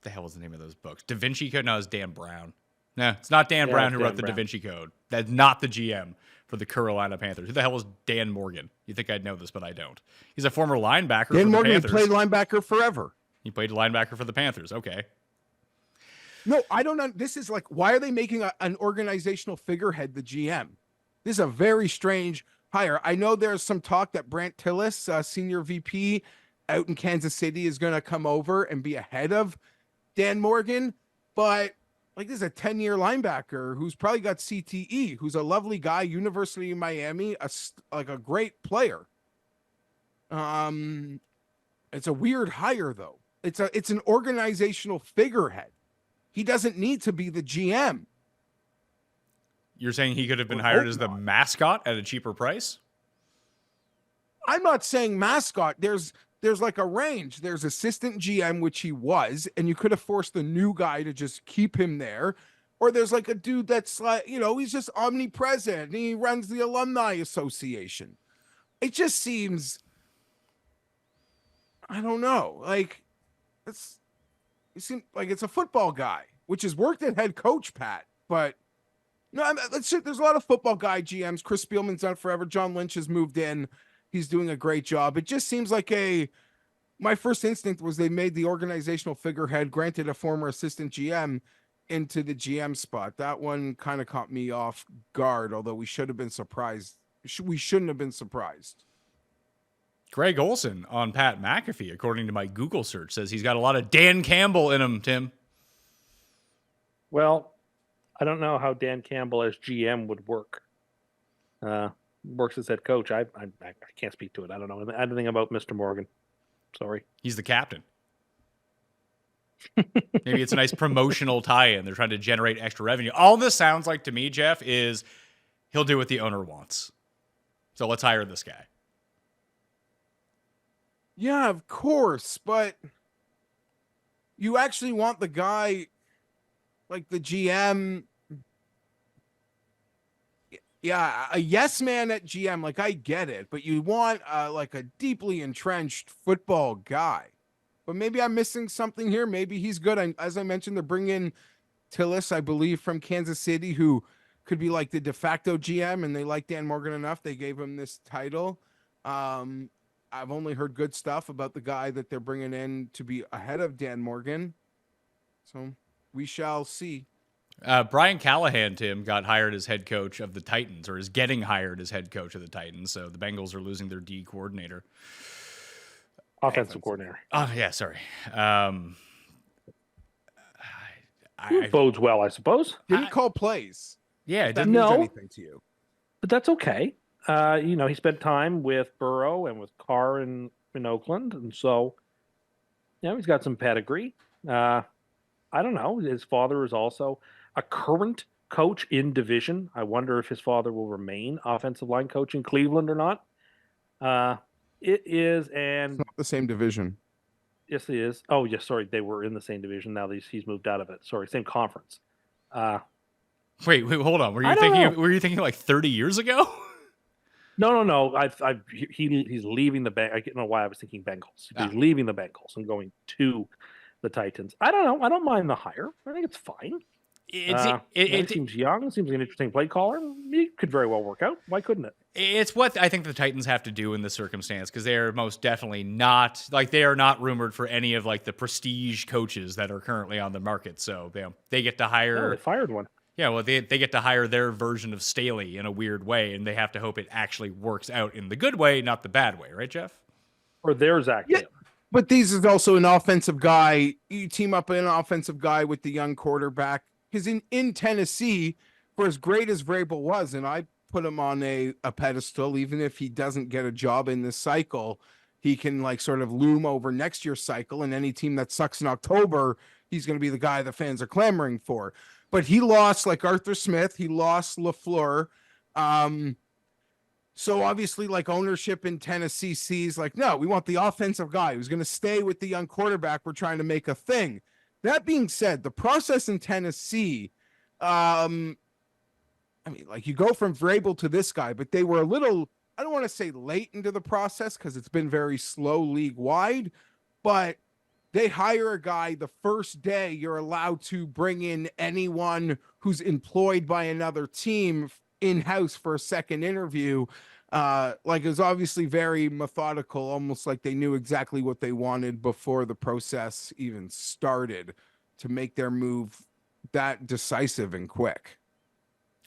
the hell was the name of those books? Da Vinci Code? No, it's Dan Brown. No, it's not Dan Brown who wrote the Da Vinci Code. That's not the GM for the Carolina Panthers. Who the hell was Dan Morgan? You think I'd know this, but I don't. He's a former linebacker for the Panthers. Dan Morgan played linebacker forever. He played linebacker for the Panthers. Okay. No, I don't know. This is like, why are they making an organizational figurehead the GM? This is a very strange hire. I know there's some talk that Brant Tillis, senior VP out in Kansas City, is going to come over and be ahead of Dan Morgan, but like this is a 10-year linebacker who's probably got CTE, who's a lovely guy, University of Miami, like a great player. It's a weird hire though. It's an organizational figurehead. He doesn't need to be the GM. You're saying he could have been hired as the mascot at a cheaper price? I'm not saying mascot. There's like a range. There's assistant GM, which he was, and you could have forced the new guy to just keep him there. Or there's like a dude that's like, he's just omnipresent and he runs the alumni association. It just seems, I don't know, like it seems like it's a football guy, which has worked at head coach, Pat, but no, there's a lot of football guy GMs. Chris Spielman's done it forever. John Lynch has moved in. He's doing a great job. It just seems like my first instinct was they made the organizational figurehead, granted a former assistant GM, into the GM spot. That one kind of caught me off guard, although we should have been surprised. We shouldn't have been surprised. Greg Olson on Pat McAfee, according to my Google search, says he's got a lot of Dan Campbell in him, Tim. Well, I don't know how Dan Campbell as GM would work. Works as head coach. I can't speak to it. I don't know anything about Mr. Morgan. Sorry. He's the captain. Maybe it's a nice promotional tie-in. They're trying to generate extra revenue. All this sounds like to me, Geoff, is he'll do what the owner wants. So let's hire this guy. Yeah, of course, but you actually want the guy, like the GM. Yeah, a yes man at GM, like I get it, but you want like a deeply entrenched football guy. But maybe I'm missing something here. Maybe he's good. As I mentioned, they're bringing Tillis, I believe, from Kansas City, who could be like the de facto GM, and they like Dan Morgan enough. They gave him this title. I've only heard good stuff about the guy that they're bringing in to be ahead of Dan Morgan. So we shall see. Brian Callahan, Tim, got hired as head coach of the Titans, or is getting hired as head coach of the Titans. So the Bengals are losing their D coordinator. Offensive coordinator. Oh, yeah, sorry. Bodes well, I suppose. Didn't call plays. Yeah, it That didn't. means No. anything to you. But that's okay. He spent time with Burrow and with Carr in Oakland, and so he's got some pedigree. I don't know. His father is also a current coach in division. I wonder if his father will remain offensive line coach in Cleveland or not. It is, and It's not the same division. yes, it is. Oh, yes, sorry, they were in the same division. Now he's moved out of it. Sorry, same conference. Wait, hold on. Were you thinking like 30 years ago? No. He's leaving the Bengals. I don't know why I was thinking Bengals. He's leaving the Bengals and going to the Titans. I don't know. I don't mind the hire. I think it's fine. It seems young. Seems like an interesting play caller. He could very well work out. Why couldn't it? It's what I think the Titans have to do in this circumstance, because they are most definitely not, like, they are not rumored for any of like the prestige coaches that are currently on the market. So they get to hire. They fired one. Yeah, well, they get to hire their version of Staley in a weird way, and they have to hope it actually works out in the good way, not the bad way, right, Geoff? Or their Zach. Yeah. But these is also an offensive guy. You team up an offensive guy with the young quarterback. Because in Tennessee, for as great as Vrabel was, and I put him on a pedestal, even if he doesn't get a job in this cycle, he can like sort of loom over next year's cycle. And any team that sucks in October, he's going to be the guy the fans are clamoring for. But he lost like Arthur Smith. He lost LaFleur. So obviously, like, ownership in Tennessee sees like, no, we want the offensive guy who's going to stay with the young quarterback. We're trying to make a thing. That being said, the process in Tennessee, I mean, like, you go from Vrabel to this guy, but they were a little, I don't want to say late into the process because it's been very slow league wide, but they hire a guy the first day you're allowed to bring in anyone who's employed by another team in-house for a second interview. Like, it was obviously very methodical, almost like they knew exactly what they wanted before the process even started to make their move that decisive and quick.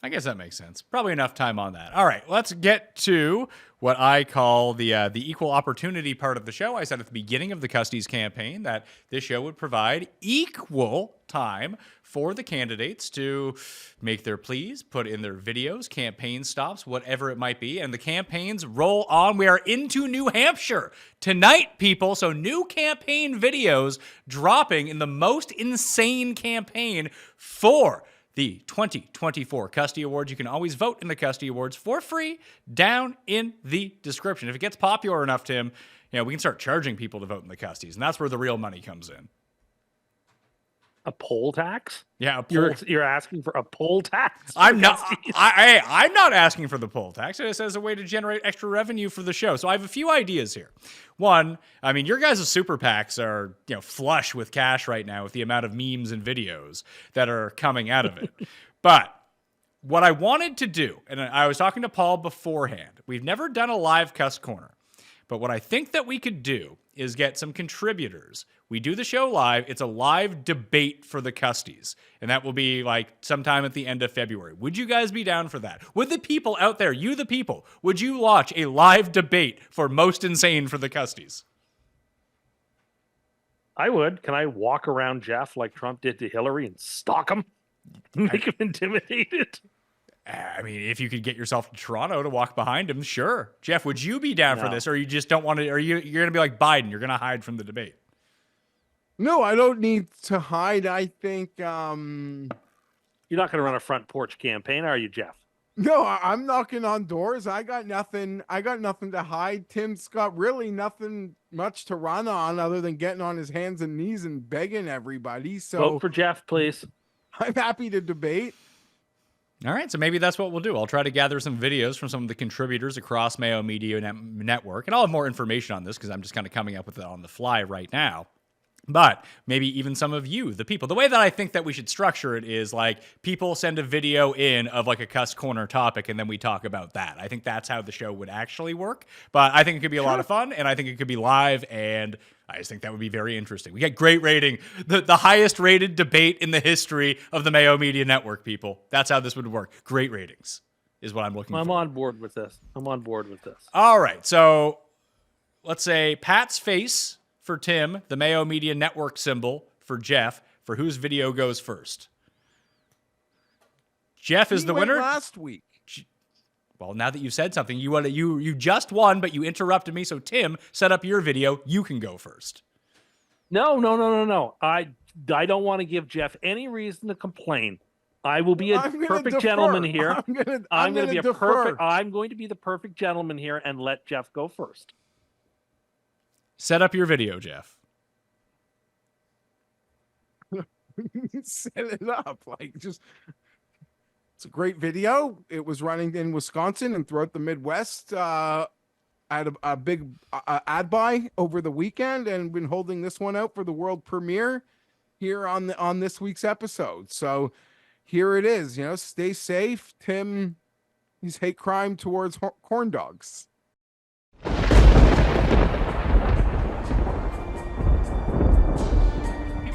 I guess that makes sense. Probably enough time on that. All right, let's get to what I call the equal opportunity part of the show. I said at the beginning of the Custys campaign that this show would provide equal time for the candidates to make their pleas, put in their videos, campaign stops, whatever it might be, and the campaigns roll on. We are into New Hampshire tonight, people. So new campaign videos dropping in the most insane campaign for the 2024 Custy Awards. You can always vote in the Custy Awards for free down in the description. If it gets popular enough, Tim, we can start charging people to vote in the Custys, and that's where the real money comes in. A poll tax? Yeah, a poll you're asking for a poll tax? I'm not. I'm not asking for the poll tax. It says a way to generate extra revenue for the show. So I have a few ideas here. One, I mean, your guys' super PACs are flush with cash right now with the amount of memes and videos that are coming out of it. But what I wanted to do, and I was talking to Paul beforehand, we've never done a live Cust Corner. But what I think that we could do is get some contributors. We do the show live. It's a live debate for the Custys. And that will be like sometime at the end of February. Would you guys be down for that? Would the people out there, you the people, would you watch a live debate for Most Insane for the Custys? I would. Can I walk around Geoff like Trump did to Hillary and stalk him? Make him intimidated? I mean, if you could get yourself to Toronto to walk behind him, sure. Geoff, would you be down for this, or you just don't want to? Or you're going to be like Biden? You're going to hide from the debate? No, I don't need to hide. I think. You're not going to run a front porch campaign, are you, Geoff? No, I'm knocking on doors. I got nothing to hide. Tim's got really nothing much to run on other than getting on his hands and knees and begging everybody. So vote for Geoff, please. I'm happy to debate. All right, so maybe that's what we'll do. I'll try to gather some videos from some of the contributors across Mayo Media Network, and I'll have more information on this because I'm just kind of coming up with it on the fly right now. But maybe even some of you, the people. The way that I think that we should structure it is like people send a video in of like a Cust Corner topic, and then we talk about that. I think that's how the show would actually work. But I think it could be a lot of fun, and I think it could be live, and I just think that would be very interesting. We get great rating, the highest rated debate in the history of the Mayo Media Network, people. That's how this would work. Great ratings is what I'm looking for. I'm on board with this. All right, so let's say Pat's face for Tim, the Mayo Media Network symbol for Geoff, for whose video goes first. Geoff is the winner. Last week. Well, now that you've said something, you just won, but you interrupted me. So Tim, set up your video. You can go first. No. I don't want to give Geoff any reason to complain. I will be a perfect gentleman here. I'm going to be the perfect gentleman here and let Geoff go first. Set up your video, Geoff. Set it up. It's a great video. It was running in Wisconsin and throughout the Midwest. I had a big ad buy over the weekend and been holding this one out for the world premiere here on this week's episode. So here it is. Stay safe. Tim, he's hate crime towards corn dogs.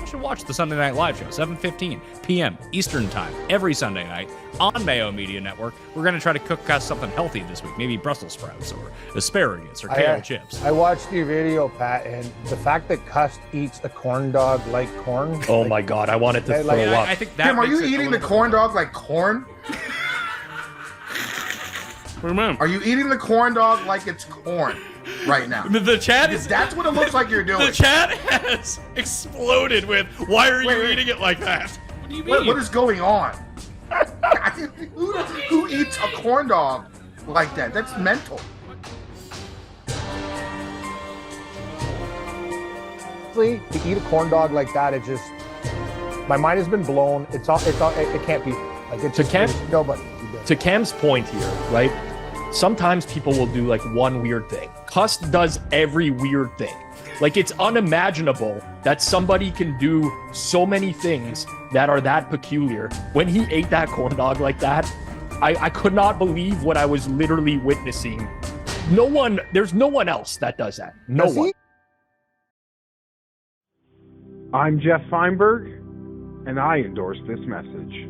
Should watch the Sunday Night Live show, 7:15 p.m. Eastern Time, every Sunday night on Mayo Media Network. We're going to try to cook us something healthy this week, maybe Brussels sprouts or asparagus or kale chips. I watched your video, Pat, and the fact that Cust eats a corn dog like corn. Oh my God, I wanted to throw up. I think that Tim, are you eating the corn dog like corn? Are you eating the corn dog like it's corn right now? The chat is... That's what it looks like you're doing. The chat has exploded with, why are you eating it like that? What do you mean? What is going on? Who eats a corn dog like that? That's mental. To eat a corn dog like that, it just... My mind has been blown. It can't be... To Cam's point here, right? Sometimes people will do like one weird thing. Cust does every weird thing. Like, it's unimaginable that somebody can do so many things that are that peculiar. When he ate that corn dog like that, I could not believe what I was literally witnessing. There's no one else that does that. No one. I'm Geoff Fienberg, and I endorse this message.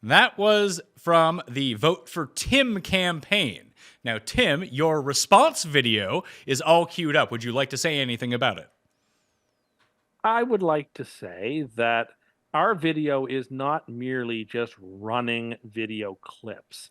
And that was from the Vote for Tim campaign. Now, Tim, your response video is all queued up. Would you like to say anything about it? I would like to say that our video is not merely just running video clips,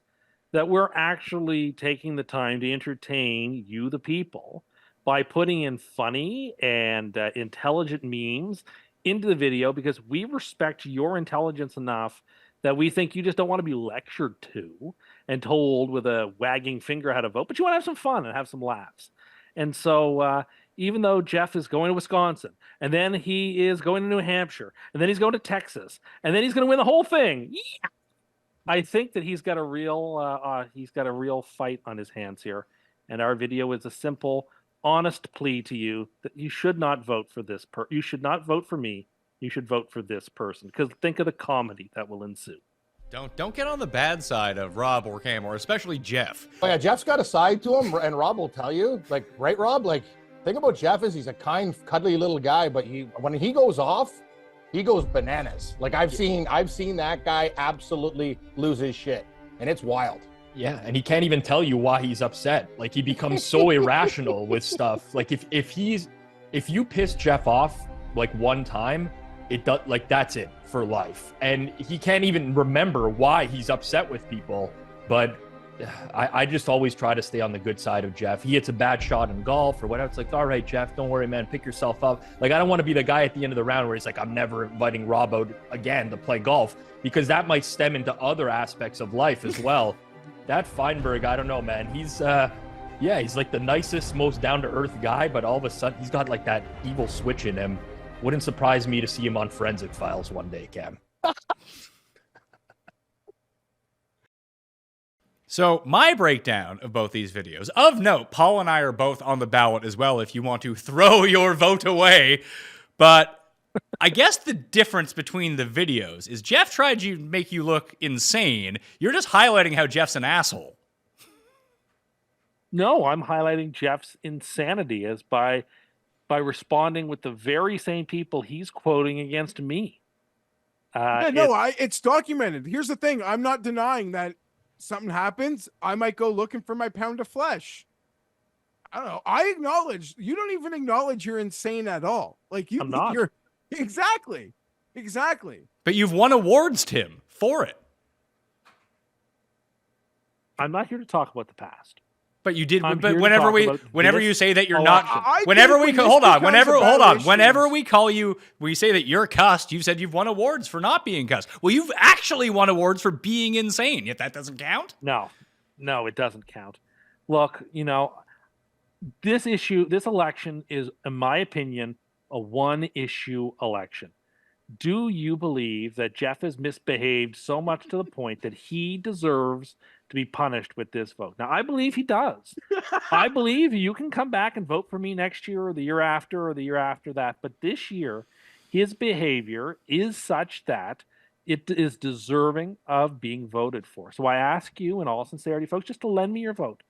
that we're actually taking the time to entertain you, the people, by putting in funny and intelligent memes into the video because we respect your intelligence enough that we think you just don't want to be lectured to and told with a wagging finger how to vote, but you want to have some fun and have some laughs. And so even though Geoff is going to Wisconsin, and then he is going to New Hampshire, and then he's going to Texas, and then he's going to win the whole thing, yeah! I think that he's got a real fight on his hands here. And our video is a simple, honest plea to you that you should not vote for this you should not vote for me. You should vote for this person, because think of the comedy that will ensue. Don't get on the bad side of Rob or Cam, or especially Geoff. Oh yeah, Jeff's got a side to him, and Rob will tell you, like, right, Rob? Like, thing about Geoff is he's a kind, cuddly little guy, but when he goes off, he goes bananas. Like I've seen that guy absolutely lose his shit, and it's wild. Yeah, and he can't even tell you why he's upset. Like he becomes so irrational with stuff. Like if you piss Geoff off like one time, it does, like, that's it for life. And he can't even remember why he's upset with people. But I just always try to stay on the good side of Geoff. He hits a bad shot in golf or whatever. It's like, all right, Geoff, don't worry, man. Pick yourself up. Like, I don't want to be the guy at the end of the round where he's like, I'm never inviting Rob out again to play golf, because that might stem into other aspects of life as well. That Fienberg, I don't know, man. He's like the nicest, most down-to-earth guy, but all of a sudden he's got like that evil switch in him. Wouldn't surprise me to see him on Forensic Files one day, Cam. So my breakdown of both these videos, of note, Paul and I are both on the ballot as well if you want to throw your vote away. But I guess the difference between the videos is Geoff tried to make you look insane. You're just highlighting how Geoff's an asshole. No, I'm highlighting Geoff's insanity as by responding with the very same people he's quoting against me. It's documented. Here's the thing. I'm not denying that something happens. I might go looking for my pound of flesh. I don't know. I acknowledge, you don't even acknowledge you're insane at all. Like I'm not. You're exactly. But you've won awards, Tim, for it. I'm not here to talk about the past. But you did. I'm But here to whenever talk we, whenever you say that you're election. not, whenever we hold on, issues. whenever we call you, we say that you're Cust. You've said you've won awards for not being Cust. Well, you've actually won awards for being insane. Yet that doesn't count. No, it doesn't count. Look, this election is, in my opinion, a one-issue election. Do you believe that Geoff has misbehaved so much to the point that he deserves to be punished with this vote? Now, I believe he does. I believe you can come back and vote for me next year or the year after or the year after that. But this year, his behavior is such that it is deserving of being voted for. So I ask you, in all sincerity, folks, just to lend me your vote.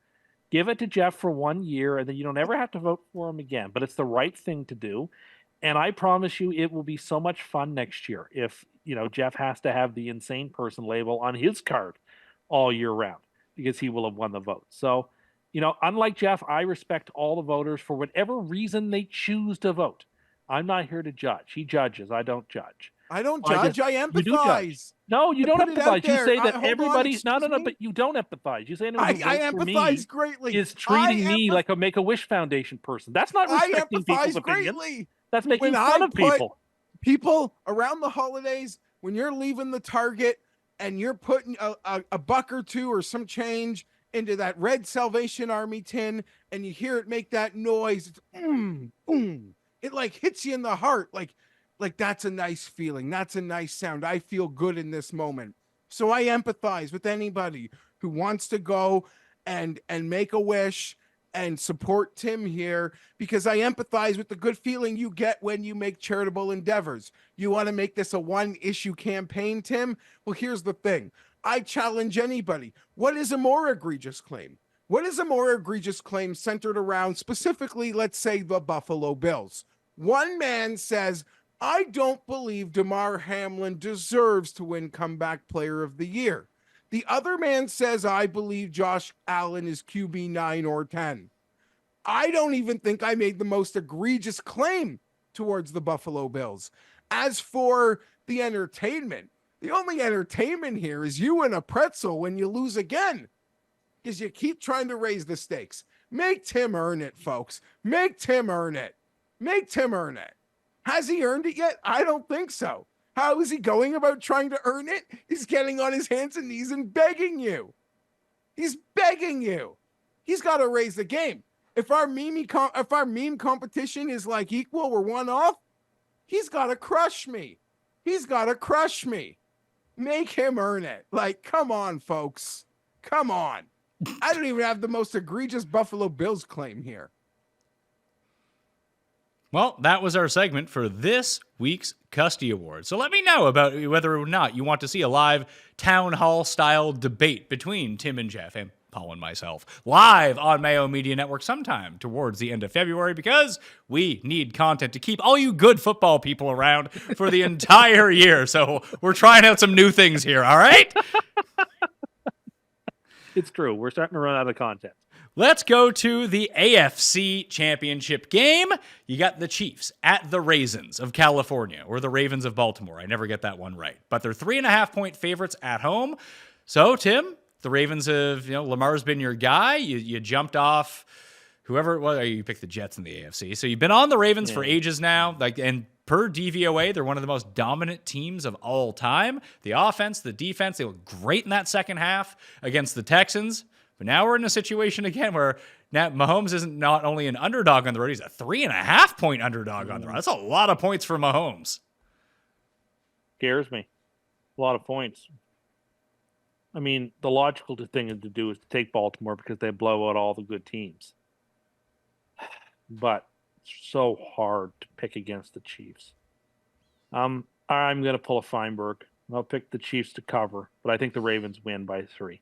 Give it to Geoff for 1 year, and then you don't ever have to vote for him again. But it's the right thing to do. And I promise you, it will be so much fun next year if, Geoff has to have the insane person label on his card all year round, because he will have won the vote. So, unlike Geoff, I respect all the voters for whatever reason they choose to vote. I'm not here to judge. He judges. I don't judge. I don't judge. I empathize. You do judge. No, you don't empathize. You say that everybody. No, me. but you don't empathize. You say anyone who I votes for me empathize greatly. is treating me like a Make-A-Wish Foundation person. That's not respecting people's opinions. Greatly. That's making fun of people. People around the holidays, when you're leaving the Target and you're putting a buck or two or some change into that red Salvation Army tin, and you hear it make that noise, it's it like hits you in the heart. Like that's a nice feeling. That's a nice sound. I feel good in this moment. So I empathize with anybody who wants to go and make a wish and support Tim here, because I empathize with the good feeling you get when you make charitable endeavors. You want to make this a one-issue campaign, Tim? Well, here's the thing. I challenge anybody. What is a more egregious claim? What is a more egregious claim centered around specifically, let's say, the Buffalo Bills? One man says, I don't believe DeMar Hamlin deserves to win Comeback Player of the Year. The other man says I believe Josh Allen is QB 9 or 10. I don't even think I made the most egregious claim towards the Buffalo Bills. As for the entertainment, the only entertainment here is you and a pretzel when you lose again, because you keep trying to raise the stakes. Make Tim earn it, folks. Make Tim earn it. Make Tim earn it. Has he earned it yet? I don't think so. How is he going about trying to earn it? He's getting on his hands and knees and begging you. He's begging you. He's got to raise the game. If our meme competition is like equal, we're one off, he's got to crush me. He's got to crush me. Make him earn it. Like, come on, folks. Come on. I don't even have the most egregious Buffalo Bills claim here. Well, that was our segment for this week's Custy Awards. So let me know about whether or not you want to see a live town hall style debate between Tim and Geoff and Paul and myself live on Mayo Media Network sometime towards the end of February, because we need content to keep all you good football people around for the entire year. So we're trying out some new things here. All right. It's true. We're starting to run out of content. Let's go to the AFC Championship game. You got the Chiefs at the Raisins of California, or the Ravens of Baltimore. I never get that one right. But they're 3.5-point favorites at home. So, Tim, the Ravens have, Lamar's been your guy. You jumped off whoever it was. You picked the Jets in the AFC. So you've been on the Ravens for ages now. And per DVOA, they're one of the most dominant teams of all time. The offense, the defense, they look great in that second half against the Texans. But now we're in a situation again where now Mahomes isn't not only an underdog on the road, he's a 3.5-point underdog on the road. That's a lot of points for Mahomes. Scares me. A lot of points. I mean, the logical thing to do is to take Baltimore because they blow out all the good teams. But it's so hard to pick against the Chiefs. I'm going to pull a Fienberg. I'll pick the Chiefs to cover, but I think the Ravens win by 3.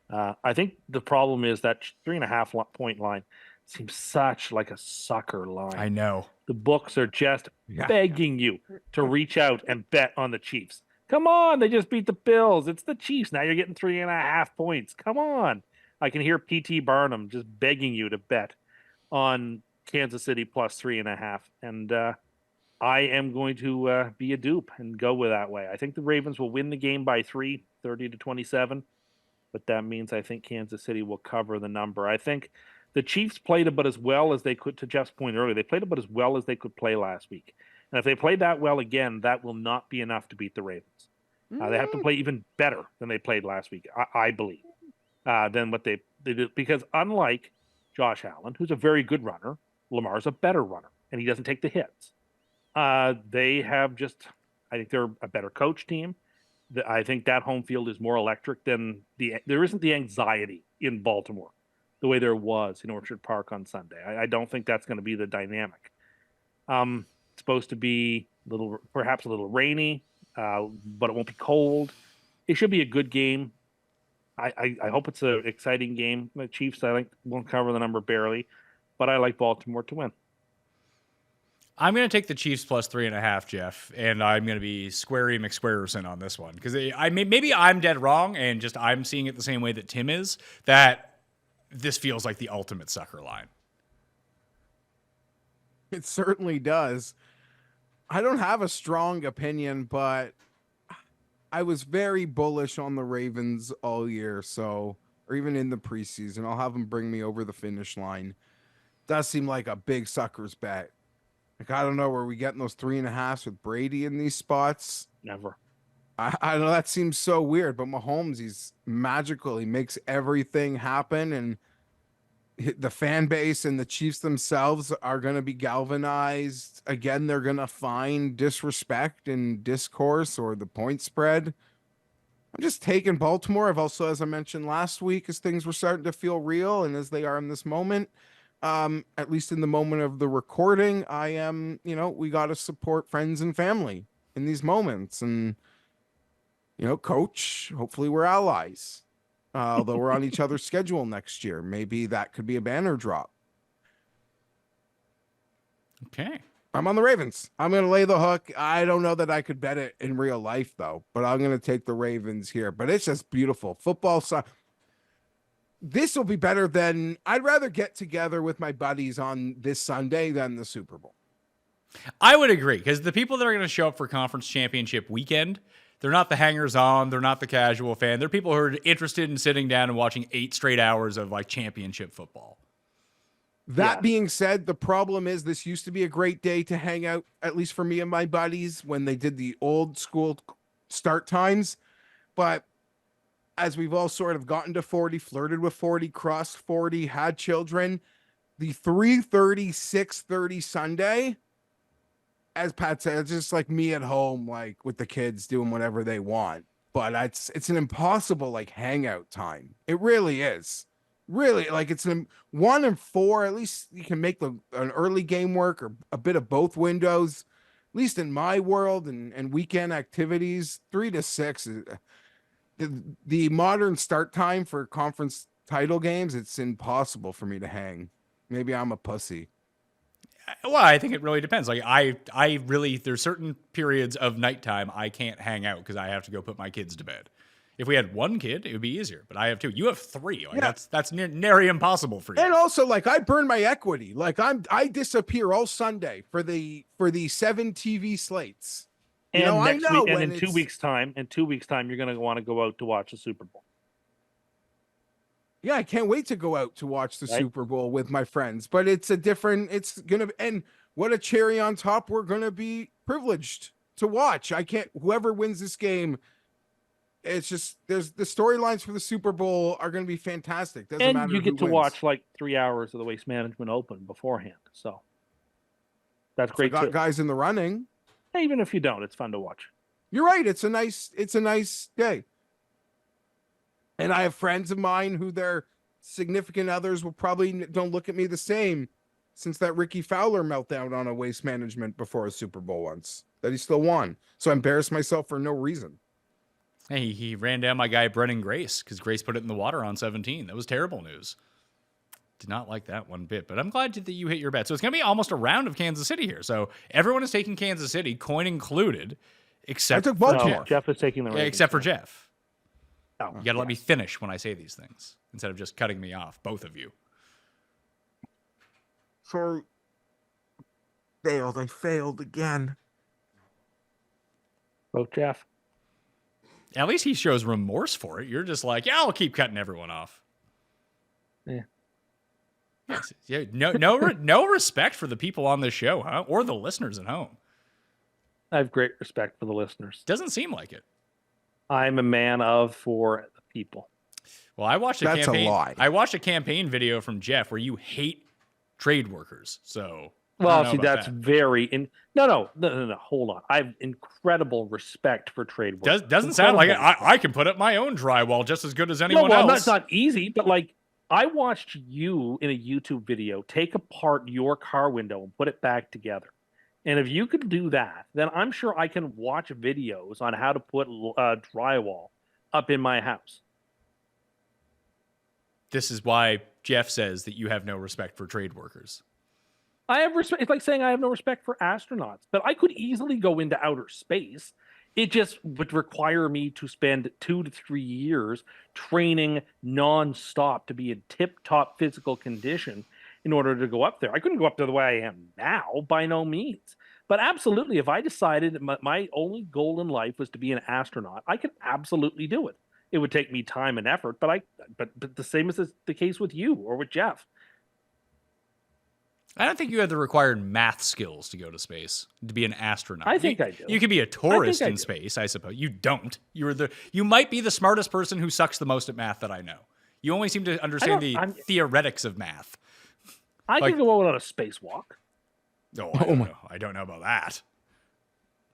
I think the problem is that 3.5-point line seems such like a sucker line. I know. The books are just begging you to reach out and bet on the Chiefs. Come on, they just beat the Bills. It's the Chiefs. Now you're getting 3.5 points. Come on. I can hear P.T. Barnum just begging you to bet on Kansas City plus 3.5. And I am going to be a dupe and go with that way. I think the Ravens will win the game by 3, 30-27. But that means I think Kansas City will cover the number. I think the Chiefs played about as well as they could, to Jeff's point earlier. They played about as well as they could play last week. And if they play that well again, that will not be enough to beat the Ravens. They have to play even better than they played last week, I believe, than what they did. Because unlike Josh Allen, who's a very good runner, Lamar's a better runner, and he doesn't take the hits. They have just, I think they're a better coach team. I think that home field is more electric than there isn't the anxiety in Baltimore the way there was in Orchard Park on Sunday. I don't think that's going to be the dynamic. It's supposed to be perhaps a little rainy, but it won't be cold. It should be a good game. I hope it's an exciting game. The Chiefs, I think, won't cover the number barely, but I like Baltimore to win. I'm going to take the Chiefs plus 3.5, Geoff, and I'm going to be Squarey McSquarerson on this one, because maybe I'm dead wrong, and just I'm seeing it the same way that Tim is, that this feels like the ultimate sucker line. It certainly does. I don't have a strong opinion, but I was very bullish on the Ravens all year, or even in the preseason. I'll have them bring me over the finish line. Does seem like a big sucker's bet. Like, I don't know, were we getting those 3.5s with Brady in these spots? Never. I know that seems so weird, but Mahomes, he's magical. He makes everything happen, and the fan base and the Chiefs themselves are going to be galvanized. Again, they're going to find disrespect and discourse or the point spread. I'm just taking Baltimore. I've also, as I mentioned last week, as things were starting to feel real, and as they are in this moment, at least in the moment of the recording, I am, we got to support friends and family in these moments. And, coach, hopefully we're allies. Although we're on each other's schedule next year. Maybe that could be a banner drop. Okay. I'm on the Ravens. I'm going to lay the hook. I don't know that I could bet it in real life, though, but I'm going to take the Ravens here. But it's just beautiful. Football. This will be better than I'd rather get together with my buddies on this Sunday than the Super Bowl. I would agree, because the people that are going to show up for conference championship weekend, they're not the hangers-on. They're not the casual fan. They're people who are interested in sitting down and watching 8 straight hours of like championship football. That being said, the problem is this used to be a great day to hang out, at least for me and my buddies, when they did the old school start times. But as we've all sort of gotten to 40, flirted with 40, crossed 40, had children, the 3:30, 6:30 Sunday, as Pat said, it's just like me at home, like with the kids doing whatever they want. But it's an impossible like hangout time. It really is. Really, like it's 1 and 4. At least you can make an early game work or a bit of both windows. At least in my world and weekend activities, 3 to 6 is the modern start time for conference title games. It's impossible for me to hang. Maybe I'm a pussy. Well, I think it really depends. Like I really, there's certain periods of nighttime I can't hang out because I have to go put my kids to bed. If we had 1 kid, it would be easier, but I have 2. You have 3. Like that's nearly impossible for you. And also, like I burn my equity. Like I disappear all Sunday for the 7 TV slates. And you know, next I know week, and when in 2 weeks' time, you're going to want to go out to watch the Super Bowl. Yeah, I can't wait to go out to watch the Super Bowl with my friends. But it's gonna be, and what a cherry on top. We're gonna be privileged to watch. Whoever wins this game. It's just there's the storylines for the Super Bowl are going to be fantastic. Doesn't matter. And you get who to wins. watch like 3 hours of the Waste Management Open beforehand. So that's great. Got guys in the running. Even if you don't, it's fun to watch. You're right. It's a nice day. And I have friends of mine who their significant others will probably don't look at me the same since that Ricky Fowler meltdown on a Waste Management before a Super Bowl once that he still won. So I embarrassed myself for no reason. Hey, he ran down my guy Brennan Grace because Grace put it in the water on 17. That was terrible news. Did not like that one bit, but I'm glad that you hit your bet. So it's going to be almost a round of Kansas City here. So everyone is taking Kansas City, coin included, except I took Baltimore. No, Geoff is taking the Ravens. Except for Geoff. Oh, You got to let me finish when I say these things instead of just cutting me off, both of you. So I failed again. Vote Geoff. At least he shows remorse for it. You're just like, yeah, I'll keep cutting everyone off. Yeah. Yeah, no respect for the people on this show, huh? Or the listeners at home. I have great respect for the listeners. Doesn't seem like it. I'm a man for the people. Well, I watched a That's campaign. a lie. I watched a campaign video from Geoff where you hate trade workers. So Well, see, that's very no. Hold on. I have incredible respect for trade workers. Doesn't sound like it. I can put up my own drywall just as good as anyone well, else. It's not easy, but like I watched you in a YouTube video take apart your car window and put it back together. And if you could do that, then I'm sure I can watch videos on how to put drywall up in my house. This is why Geoff says that you have no respect for trade workers. I have respect. It's like saying I have no respect for astronauts, but I could easily go into outer space. It just would require me to spend 2 to 3 years training nonstop to be in tip-top physical condition in order to go up there. I couldn't go up there the way I am now, by no means. But absolutely, if I decided my only goal in life was to be an astronaut, I could absolutely do it. It would take me time and effort, but the same is the case with you or with Geoff. I don't think you have the required math skills to go to space, to be an astronaut. I think I do. You could be a tourist in space, I suppose. You don't. You might be the smartest person who sucks the most at math that I know. You only seem to understand the theoretics of math. I can go out on a spacewalk. No, I don't know about that.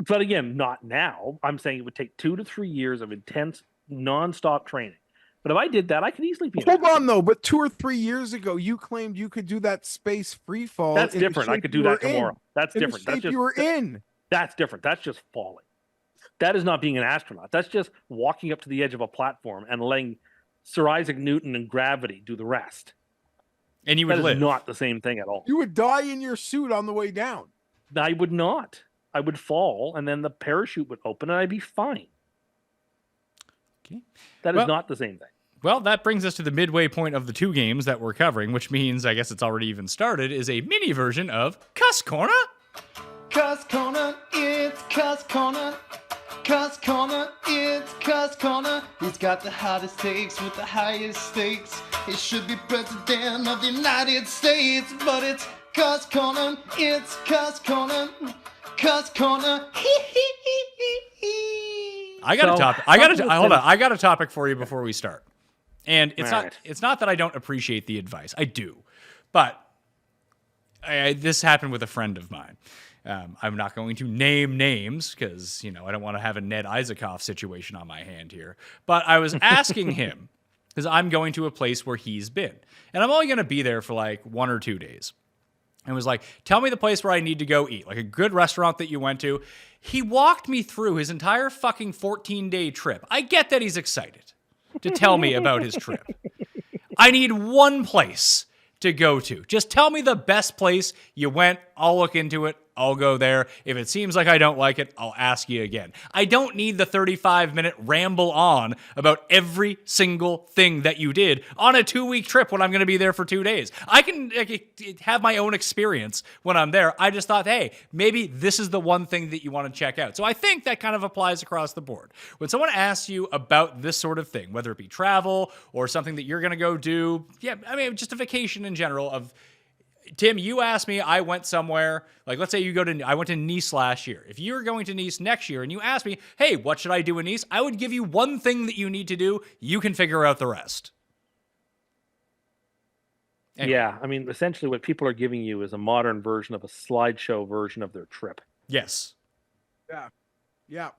But again, not now. I'm saying it would take 2 to 3 years of intense, nonstop training. But if I did that, I could easily be. Hold on, though. But 2 or 3 years ago, you claimed you could do that space free fall. That's different. I could do that tomorrow. That's different. That's just you were in. That's different. That's just falling. That is not being an astronaut. That's just walking up to the edge of a platform and letting Sir Isaac Newton and gravity do the rest. And you would live. Not the same thing at all. You would die in your suit on the way down. I would not. I would fall, and then the parachute would open, and I'd be fine. Okay. That is not the same thing. Well, that brings us to the midway point of the 2 games that we're covering, which means, I guess it's already even started, is a mini version of Cust Corner. Cust Corner, it's Cust Corner. Cust Corner, it's Cust Corner. He's got the hottest takes with the highest stakes. He should be president of the United States, but it's Cust Corner, it's Cust Corner. Cust Corner. I got a topic. Hold on. I got a topic for you before we start. And it's not that I don't appreciate the advice. I do. But this happened with a friend of mine. I'm not going to name names because, I don't want to have a Ned Isakoff situation on my hand here. But I was asking him, because I'm going to a place where he's been. And I'm only going to be there for like 1 or 2 days. And was like, tell me the place where I need to go eat, like a good restaurant that you went to. He walked me through his entire fucking 14-day trip. I get that he's excited to tell me about his trip. I need one place to go to. Just tell me the best place you went. I'll look into it. I'll go there. If it seems like I don't like it, I'll ask you again. I don't need the 35-minute ramble on about every single thing that you did on a 2-week trip when I'm going to be there for 2 days. I can have my own experience when I'm there. I just thought, hey, maybe this is the one thing that you want to check out. So I think that kind of applies across the board. When someone asks you about this sort of thing, whether it be travel or something that you're going to go do, just a vacation in general of, Tim, you asked me, I went somewhere, like let's say I went to Nice last year. If you were going to Nice next year and you asked me, hey, what should I do in Nice? I would give you one thing that you need to do. You can figure out the rest. Anyway. Yeah, essentially what people are giving you is a modern version of a slideshow version of their trip. Yes. Yeah.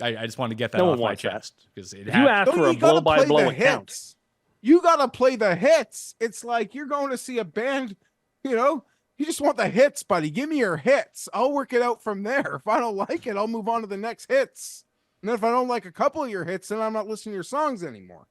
I just wanted to get that off my chest. Because if you ask for a blow-by-blow account. You got to play the hits. It's like you're going to see a band, you just want the hits, buddy. Give me your hits. I'll work it out from there. If I don't like it, I'll move on to the next hits. And then if I don't like a couple of your hits, then I'm not listening to your songs anymore.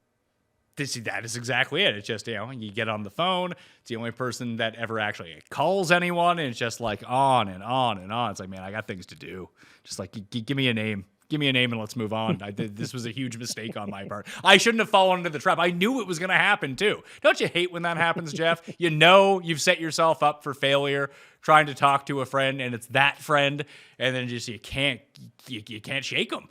That is exactly it. It's just, you get on the phone. It's the only person that ever actually calls anyone. And it's just like on and on and on. It's like, man, I got things to do. Just like, give me a name. Give me a name and let's move on. This was a huge mistake on my part. I shouldn't have fallen into the trap. I knew it was going to happen too. Don't you hate when that happens, Geoff? You've set yourself up for failure trying to talk to a friend and it's that friend and then just you can't shake them.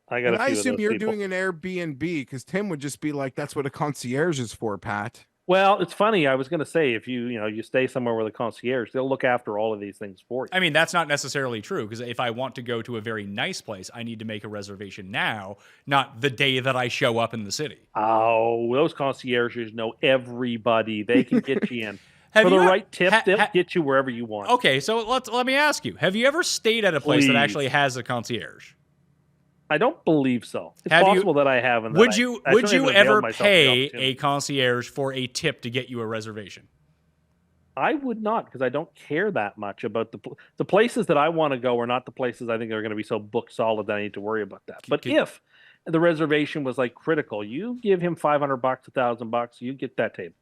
I assume you're doing an Airbnb because Tim would just be like, that's what a concierge is for, Pat. Well, it's funny. I was going to say, if you stay somewhere with a concierge, they'll look after all of these things for you. That's not necessarily true because if I want to go to a very nice place, I need to make a reservation now, not the day that I show up in the city. Oh, those concierges know everybody. They can get you in. For the right tip, they'll get you wherever you want. Okay, so let me ask you. Have you ever stayed at a place that actually has a concierge? I don't believe so. It's possible that I haven't. Would you ever pay a concierge for a tip to get you a reservation? I would not because I don't care that much about the places that I want to go are not the places I think are going to be so book solid that I need to worry about that. But if the reservation was like critical, you give him $500, $1,000, you get that table.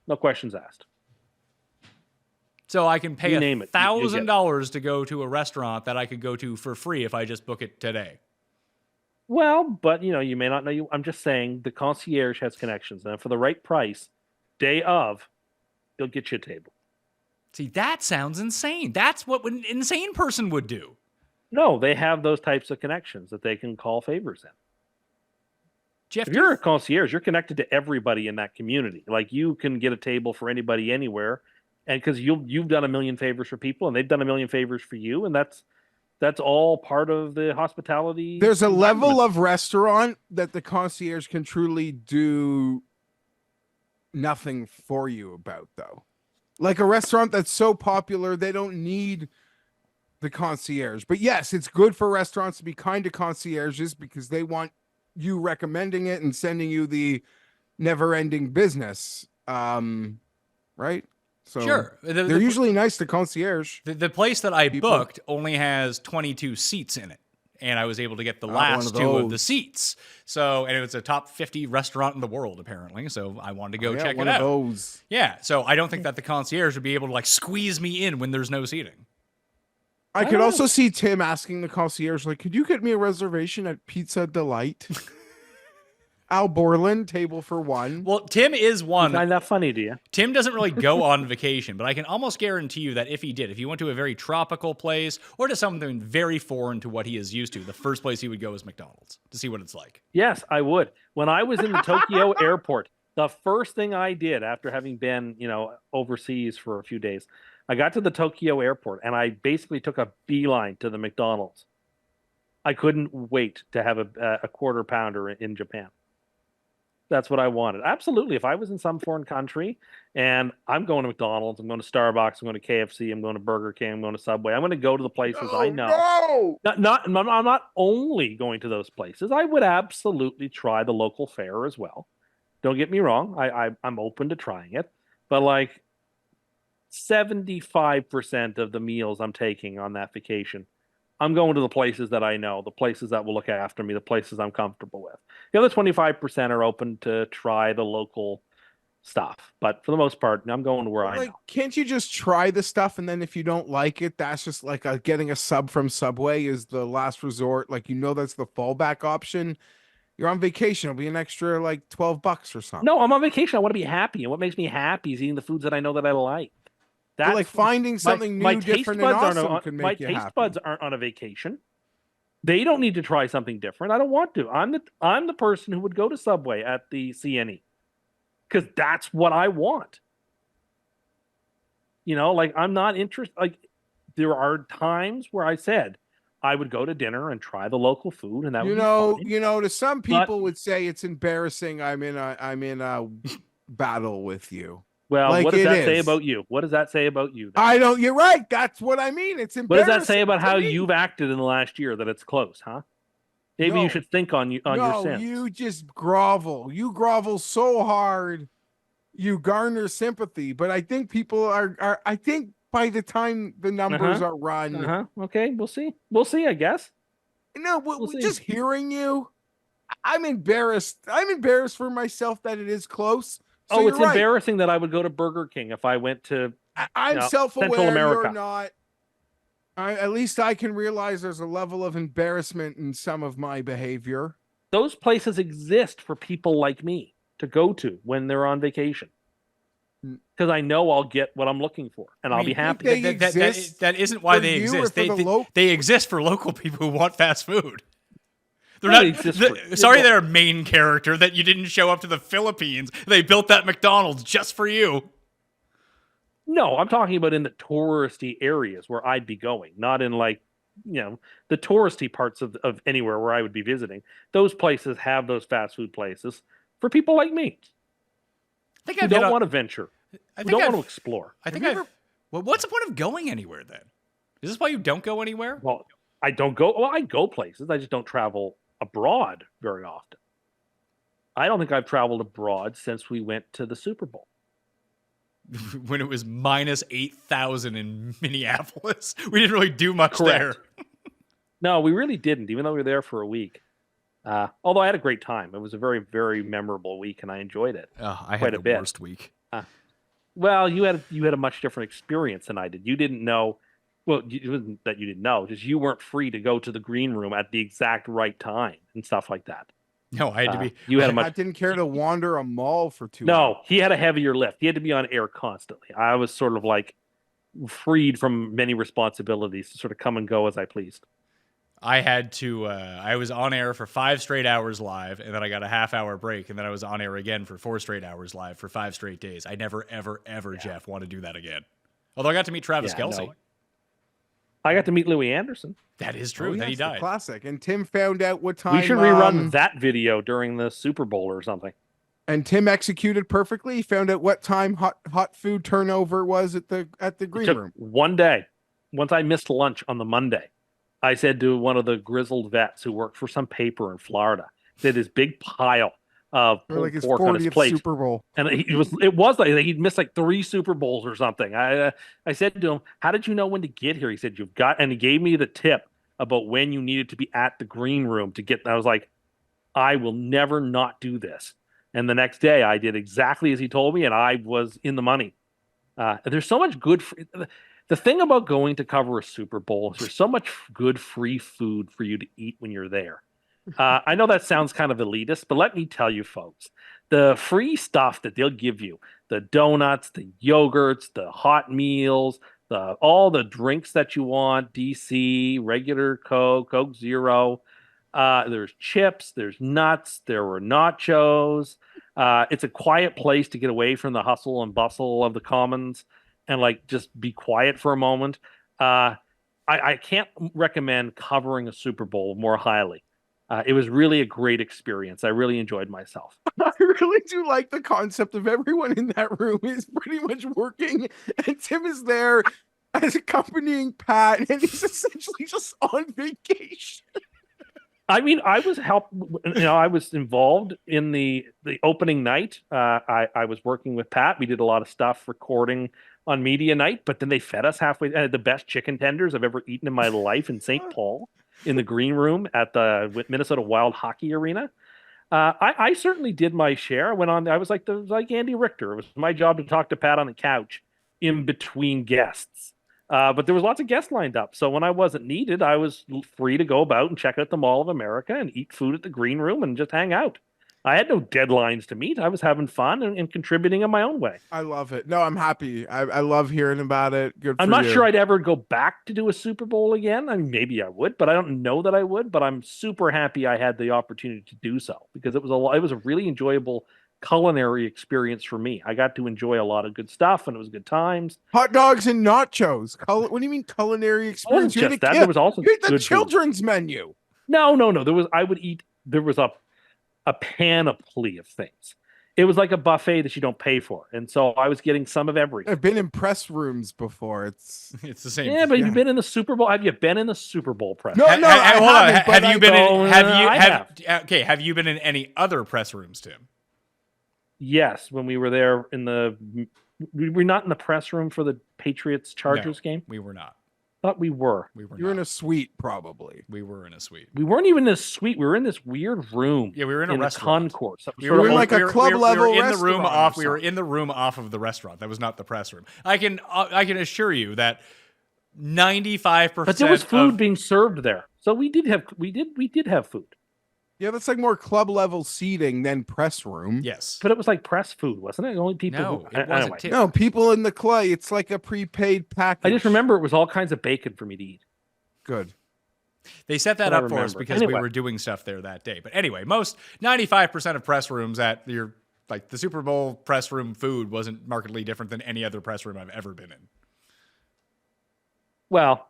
No questions asked. So I can pay $1,000 to go to a restaurant that I could go to for free if I just book it today. Well, but you may not know. I'm just saying the concierge has connections, and for the right price, day of, they'll get you a table. See, that sounds insane. That's what an insane person would do. No, they have those types of connections that they can call favors in. Geoff, if you're a concierge, you're connected to everybody in that community. Like you can get a table for anybody anywhere, and because you've done a million favors for people, and they've done a million favors for you, and that's all part of the hospitality. There's a level of restaurant that the concierge can truly do nothing for you about, though. Like a restaurant that's so popular, they don't need the concierge. But yes, it's good for restaurants to be kind to concierges because they want you recommending it and sending you the never-ending business. Right? So sure. They're usually nice to concierge. The place that I booked only has 22 seats in it. and I was able to get the Not one last of two of the those. seats. So, and it was a top 50 restaurant in the world, apparently. So I wanted to go check one it of out. those. Yeah. So I don't think that the concierge would be able to like squeeze me in when there's no seating. I could also see Tim asking the concierge, like, could you get me a reservation at Pizza Delight? Al Borland, table for one. Well, Tim is one. You find that funny, do you? Tim doesn't really go on vacation, but I can almost guarantee you that if he did, if he went to a very tropical place or to something very foreign to what he is used to, the first place he would go is McDonald's to see what it's like. Yes, I would. When I was in the Tokyo airport, the first thing I did after having been, overseas for a few days, I got to the Tokyo airport and I basically took a beeline to the McDonald's. I couldn't wait to have a quarter pounder in Japan. That's what I wanted. Absolutely. If I was in some foreign country and I'm going to McDonald's, I'm going to Starbucks, I'm going to KFC, I'm going to Burger King, I'm going to Subway, I'm going to go to the places I know. No! I'm not only going to those places. I would absolutely try the local fare as well. Don't get me wrong. I'm open to trying it. But like 75% of the meals I'm taking on that vacation, I'm going to the places that I know, the places that will look after me, the places I'm comfortable with. The other 25% are open to try the local stuff. But for the most part, I'm going to where I know. Can't you just try the stuff and then if you don't like it, that's just like getting a sub from Subway is the last resort. Like, that's the fallback option. You're on vacation. It'll be an extra like $12 or something. No, I'm on vacation. I want to be happy. And what makes me happy is eating the foods that I know that I like. That's like finding something new, different, and awesome can make you happy. My taste buds aren't on a vacation. They don't need to try something different. I don't want to. I'm the person who would go to Subway at the CNE because that's what I want. I'm not interested. Like, there are times where I said I would go to dinner and try the local food, and that would be fine. To some people would say it's embarrassing. I'm in a battle with you. Well, what does that say about you? What does that say about you? Then? You're right. That's what I mean. It's embarrassing. What does that say about how you've acted in the last year that it's close, huh? Maybe you should think on your sins. No, you just grovel. You grovel so hard, you garner sympathy. But I think people are I think by the time the numbers are run. Okay, we'll see. We'll see, I guess. We'll just hearing you, I'm embarrassed. I'm embarrassed for myself that it is close. So it's embarrassing that I would go to Burger King if I went to I'm self-aware. Central America. You're not. At least I can realize there's a level of embarrassment in some of my behavior. Those places exist for people like me to go to when they're on vacation. Because I know I'll get what I'm looking for, and I'll be happy. That isn't why they exist. They exist for local people who want fast food. They're not sorry, they're a main character that you didn't show up to the Philippines. They built that McDonald's just for you. No, I'm talking about in the touristy areas where I'd be going, not in the touristy parts of anywhere where I would be visiting. Those places have those fast food places for people like me. I think I don't want to venture. I don't want to explore. Well, what's the point of going anywhere then? Is this why you don't go anywhere? Well, I don't go. Well, I go places. I just don't travel abroad very often. I don't think I've traveled abroad since we went to the Super Bowl. When it was minus 8,000 in Minneapolis. We didn't really do much there. No, we really didn't, even though we were there for a week. Although I had a great time. It was a very, very memorable week, and I enjoyed it. I had the worst week. Well, you had a much different experience than I did. You didn't know. Well, it wasn't that you didn't know, just you weren't free to go to the green room at the exact right time and stuff like that. No, I had to be. I didn't care to wander a mall for 2 hours. No, he had a heavier lift. He had to be on air constantly. I was sort of like freed from many responsibilities to sort of come and go as I pleased. I had to. I was on air for 5 straight hours live, and then I got a half-hour break, and then I was on air again for 4 straight hours live for 5 straight days. I never, ever, Geoff, want to do that again. Although I got to meet Travis Kelce. No. I got to meet Louis Anderson. That is true. Then he died. Classic. And Tim found out what time. We should rerun that video during the Super Bowl or something. And Tim executed perfectly. He found out what time hot food turnover was at the green room. One day, once I missed lunch on the Monday, I said to one of the grizzled vets who worked for some paper in Florida, they had this big pile of like his pork on his 40th plate. Super Bowl. And it was like he'd missed like 3 Super Bowls or something. I said to him, "How did you know when to get here?" He said, "You've got," and he gave me the tip about when you needed to be at the green room to get. I was like, I will never not do this. And the next day, I did exactly as he told me, and I was in the money. There's so much good. The thing about going to cover a Super Bowl is there's so much good free food for you to eat when you're there. I know that sounds kind of elitist, but let me tell you, folks, the free stuff that they'll give you, the donuts, the yogurts, the hot meals, all the drinks that you want, DC, regular Coke, Coke Zero. There's chips, there's nuts, there were nachos. It's a quiet place to get away from the hustle and bustle of the Commons and like just be quiet for a moment. I can't recommend covering a Super Bowl more highly. It was really a great experience. I really enjoyed myself. I really do like the concept of everyone in that room is pretty much working, and Tim is there as accompanying Pat, and he's essentially just on vacation. I mean, I was involved in the opening night. I was working with Pat. We did a lot of stuff recording on media night, but then they fed us halfway. I had the best chicken tenders I've ever eaten in my life in St. Paul in the green room at the Minnesota Wild Hockey Arena. I certainly did my share. I went on. I was like Andy Richter. It was my job to talk to Pat on the couch in between guests. But there was lots of guests lined up. So when I wasn't needed, I was free to go about and check out the Mall of America and eat food at the green room and just hang out. I had no deadlines to meet. I was having fun and contributing in my own way. I love it. No, I'm happy. I love hearing about it. Good for I'm not you. sure I'd ever go back to do a Super Bowl again. I mean, maybe I would, but I don't know that I would. But I'm super happy I had the opportunity to do so because it was a really enjoyable culinary experience for me. I got to enjoy a lot of good stuff, and it was good times. Hot dogs and nachos. What do you mean culinary experience? Just that. There was also the children's menu. No. There was a panoply of things. It was like a buffet that you don't pay for, and so I was getting some of everything. I've been in press rooms before. It's the same. Yeah, but have you been in the Super Bowl? Have you been in the Super Bowl press? No, hold on. Have you been in any other press rooms, Tim? Yes, when we were there we were not in the press room for the Patriots Chargers game. We were not. Thought we were. You were in a suite, probably. We were in a suite. We weren't even in a suite. We were in this weird room. Yeah, we were in a restaurant. Concourse. We were in like a club level. We were in the room off. We were in the room off of the restaurant. That was not the press room. I can assure you that 95%. But there was food being served there, so we did have food. Yeah, that's like more club level seating than press room. Yes, but it was like press food, wasn't it? The only people. No, it wasn't. Anyway. No, people in the clay. It's like a prepaid package. I just remember it was all kinds of bacon for me to eat. Good. They set that up for us because we were doing stuff there that day. But anyway, 95% of press rooms at the Super Bowl press room food wasn't markedly different than any other press room I've ever been in. Well,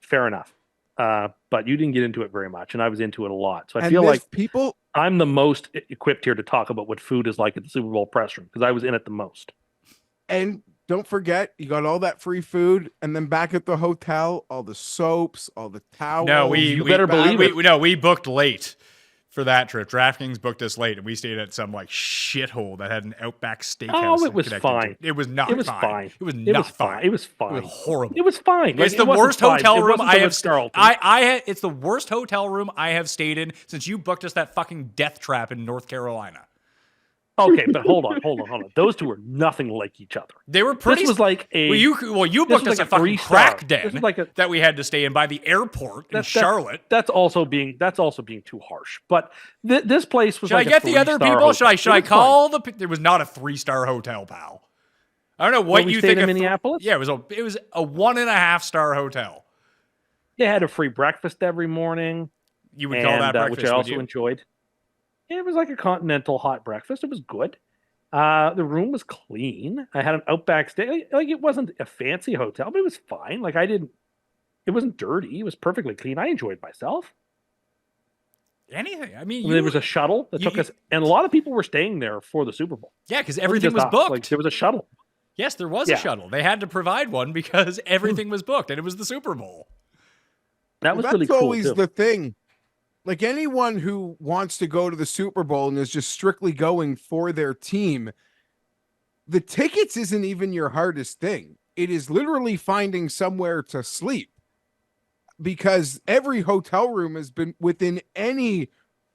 fair enough. But you didn't get into it very much, and I was into it a lot. So I feel like I'm the most equipped here to talk about what food is like at the Super Bowl press room because I was in it the most. And don't forget, you got all that free food, and then back at the hotel, all the soaps, all the towels. No, we booked late for that trip. DraftKings booked us late, and we stayed at some shithole that had an Outback Steakhouse. Oh, it was fine. It was not. It was fine. It was not fine. It was fine. It was horrible. It was fine. It's the worst hotel room I have. It's the worst hotel room I have stayed in since you booked us that fucking death trap in North Carolina. Okay, but hold on. Those two were nothing like each other. They were pretty. This was like a. Well, you booked us a fucking crack den that we had to stay in by the airport in Charlotte. That's also being too harsh. But this place was. Should I get the other people? Should I call the? There was not a 3-star hotel, pal. I don't know what you think in Minneapolis. Yeah, it was a 1.5-star hotel. They had a free breakfast every morning. You would call that breakfast, which I also enjoyed. It was like a continental hot breakfast. It was good. The room was clean. I had an Outback stay. Like it wasn't a fancy hotel, but it was fine. Like it wasn't dirty. It was perfectly clean. I enjoyed myself. Anything. I mean, there was a shuttle that took us, and a lot of people were staying there for the Super Bowl. Yeah, because everything was booked. Like, there was a shuttle. Yes, there was a shuttle. They had to provide one because everything was booked, and it was the Super Bowl. That was really cool. That's always the thing. Like anyone who wants to go to the Super Bowl and is just strictly going for their team, the tickets isn't even your hardest thing. It is literally finding somewhere to sleep. because every hotel room has been within any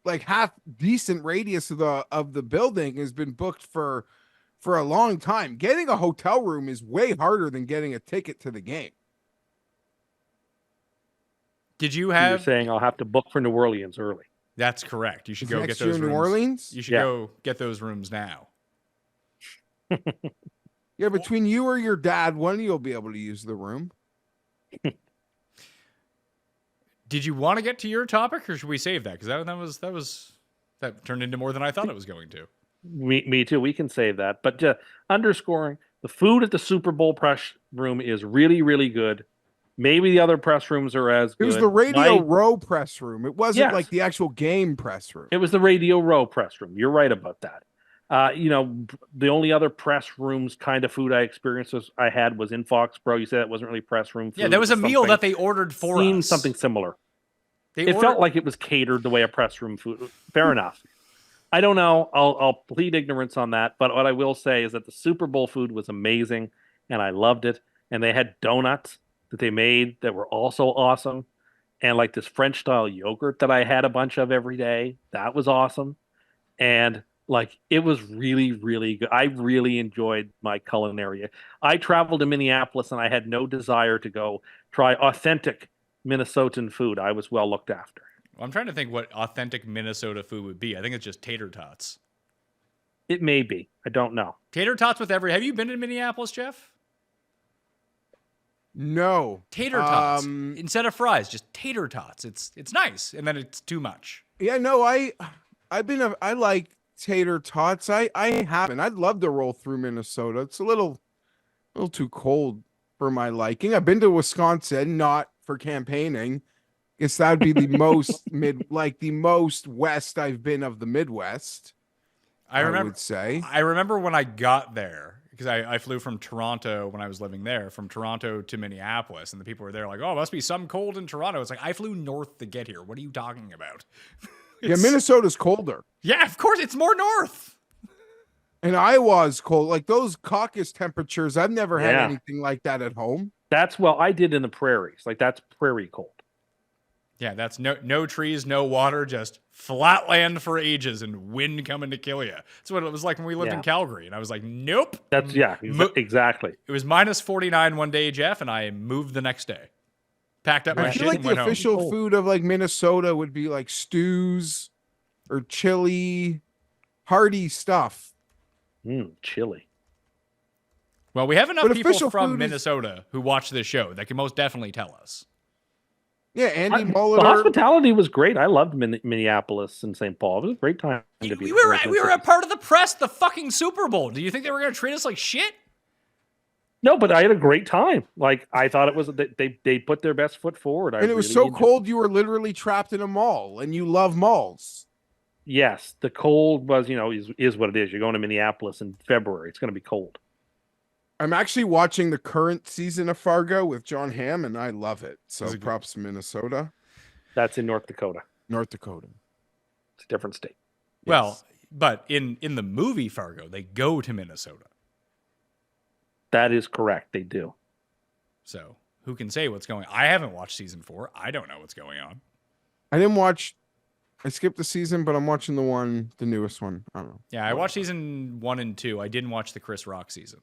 like half decent radius of the building has been booked for a long time. Getting a hotel room is way harder than getting a ticket to the game. Did you You're have? saying I'll have to book for New Orleans early. That's correct. You should go Next get those year in rooms. New Orleans? You should go get those rooms now. Yeah, between you or your dad, one of you will be able to use the room. Did you want to get to your topic, or should we save that? Because that turned into more than I thought it was going to. Me too. We can save that. But underscoring, the food at the Super Bowl press room is really, really good. Maybe the other press rooms are as good. It was the Radio Row press room. It wasn't like the actual game press room. It was the Radio Row press room. You're right about that. The only other press rooms kind of food I experienced I had was in Foxborough. You said it wasn't really press room food. Yeah, there was a meal that they ordered for us. Something similar. It felt like it was catered the way a press room food. Fair enough. I don't know. I'll plead ignorance on that. But what I will say is that the Super Bowl food was amazing, and I loved it. And they had donuts that they made that were also awesome. And like this French style yogurt that I had a bunch of every day. That was awesome. And like, it was really, really good. I really enjoyed my culinary. I traveled to Minneapolis and I had no desire to go try authentic Minnesotan food. I was well looked after. I'm trying to think what authentic Minnesota food would be. I think it's just tater tots. It may be. I don't know. Tater tots with have you been to Minneapolis, Geoff? No. Tater tots. Instead of fries, just tater tots. It's nice, and then it's too much. Yeah, no, I like tater tots. I haven't. I'd love to roll through Minnesota. It's a little too cold for my liking. I've been to Wisconsin, not for campaigning. Guess that would be the most the most west I've been of the Midwest. I would say. I remember when I got there, because I flew from Toronto when I was living there, from Toronto to Minneapolis, and the people were there like, oh, it must be some cold in Toronto. It's like, I flew north to get here. What are you talking about? Yeah, Minnesota's colder. Yeah, of course. It's more north. And Iowa's cold. Like those caucus temperatures, I've never had anything like that at home. I did in the prairies. Like that's prairie cold. Yeah, that's no trees, no water, just flat land for ages and wind coming to kill you. That's what it was like when we lived in Calgary. And I was like, nope. That's, exactly. It was minus 49 one day, Geoff, and I moved the next day. Packed up my shit and went home. I feel like the official food of like Minnesota would be like stews or chili, hearty stuff. Chili. Well, we have enough people from Minnesota who watch this show that can most definitely tell us. Yeah, Andy Muller. The hospitality was great. I loved Minneapolis and St. Paul. It was a great time to be. We were a part of the press, the fucking Super Bowl. Do you think they were going to treat us like shit? No, but I had a great time. Like I thought it was. They put their best foot forward. And it was so cold, you were literally trapped in a mall, and you love malls. Yes, the cold was, is what it is. You're going to Minneapolis in February. It's going to be cold. I'm actually watching the current season of Fargo with John Hamm, and I love it. So props to Minnesota. That's in North Dakota. North Dakota. It's a different state. Well, but in the movie Fargo, they go to Minnesota. That is correct. They do. So who can say what's going on? I haven't watched season 4. I don't know what's going on. I skipped the season, but I'm watching the newest one. I don't know. Yeah, I watched season 1 and 2. I didn't watch the Chris Rock season.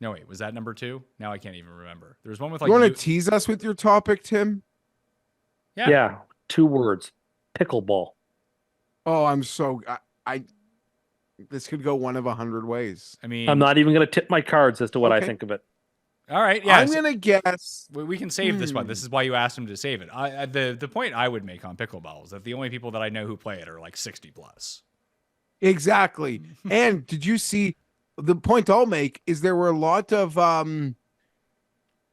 No, wait, was that number 2? Now I can't even remember. There's one with like. You want to tease us with your topic, Tim? Yeah. 2 words. Pickleball. Oh, I'm so I this could go one of 100 ways. I mean, I'm not even going to tip my cards as to what I think of it. All right, yeah. I'm going to guess. We can save this one. This is why you asked him to save it. The point I would make on pickleball is that the only people that I know who play it are like 60 plus. Exactly. And did you see? The point I'll make is there were a lot of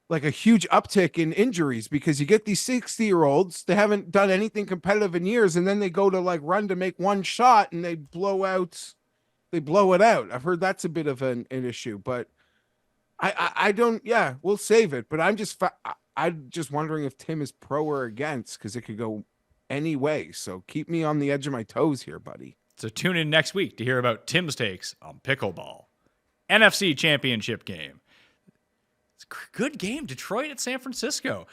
like a huge uptick in injuries because you get these 60-year-olds, they haven't done anything competitive in years, and then they go to like run to make one shot and they blow it out. I've heard that's a bit of an issue, but I don't, we'll save it. But I'm just wondering if Tim is pro or against, because it could go any way. So keep me on the edge of my toes here, buddy. So tune in next week to hear about Tim's takes on pickleball. NFC Championship game. It's a good game. Detroit at San Francisco.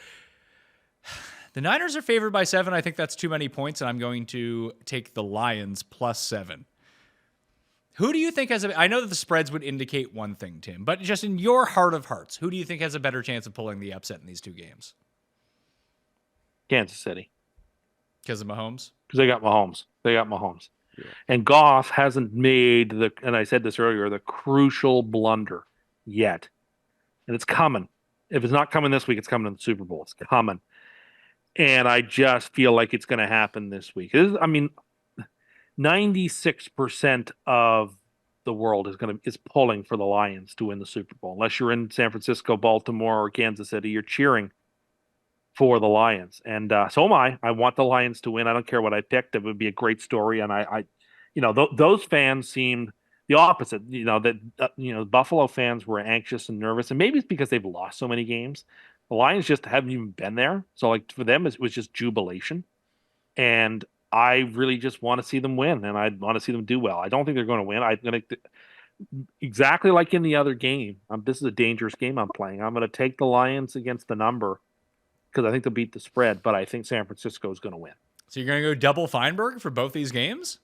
The Niners are favored by 7. I think that's too many points, and I'm going to take the Lions plus 7. Who do you think has I know that the spreads would indicate one thing, Tim, but just in your heart of hearts, who do you think has a better chance of pulling the upset in these two games? Kansas City. Because of Mahomes? Because they got Mahomes. Yeah. And Goff hasn't made and I said this earlier, the crucial blunder yet. And it's coming. If it's not coming this week, it's coming in the Super Bowl. It's coming. And I just feel like it's going to happen this week. 96% of the world is pulling for the Lions to win the Super Bowl. Unless you're in San Francisco, Baltimore, or Kansas City, you're cheering for the Lions. And so am I. I want the Lions to win. I don't care what I picked. It would be a great story. And those fans seemed the opposite. Buffalo fans were anxious and nervous, and maybe it's because they've lost so many games. The Lions just haven't even been there. So like for them, it was just jubilation. And I really just want to see them win, and I want to see them do well. I don't think they're going to win. I'm going to, exactly like in the other game, this is a dangerous game I'm playing. I'm going to take the Lions against the number because I think they'll beat the spread, but I think San Francisco is going to win. So you're going to go double Fienberg for both these games?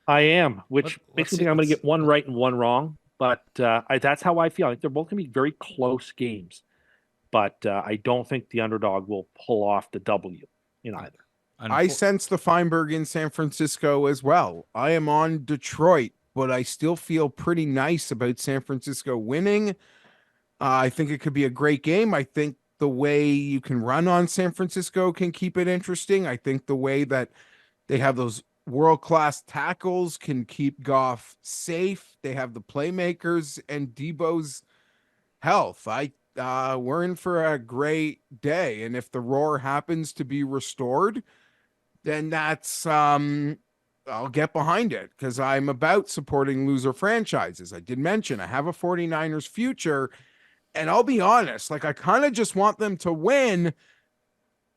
I am, which makes me think I'm going to get one right and one wrong, but that's how I feel. I think they're both going to be very close games, but I don't think the underdog will pull off the W in either. I sense the Fienberg in San Francisco as well. I am on Detroit, but I still feel pretty nice about San Francisco winning. I think it could be a great game. I think the way you can run on San Francisco can keep it interesting. I think the way that they have those world-class tackles can keep Goff safe. They have the playmakers and Debo's health. We're in for a great day. And if the roar happens to be restored, then that's I'll get behind it because I'm about supporting loser franchises. I did mention I have a 49ers future, and I'll be honest, I kind of just want them to win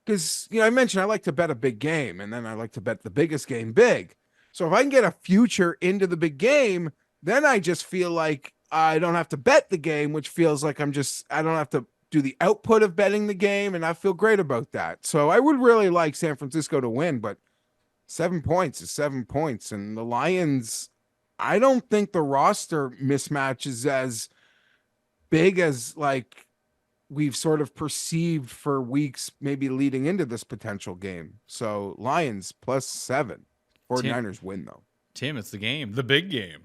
because, I mentioned I like to bet a big game, and then I like to bet the biggest game big. So if I can get a future into the big game, then I just feel like I don't have to bet the game, which feels like I don't have to do the output of betting the game, and I feel great about that. So I would really like San Francisco to win, but 7 points is 7 points. And the Lions, I don't think the roster mismatch is as big as we've sort of perceived for weeks, maybe leading into this potential game. So Lions plus 7. 49ers win though. Tim, it's the game, the big game.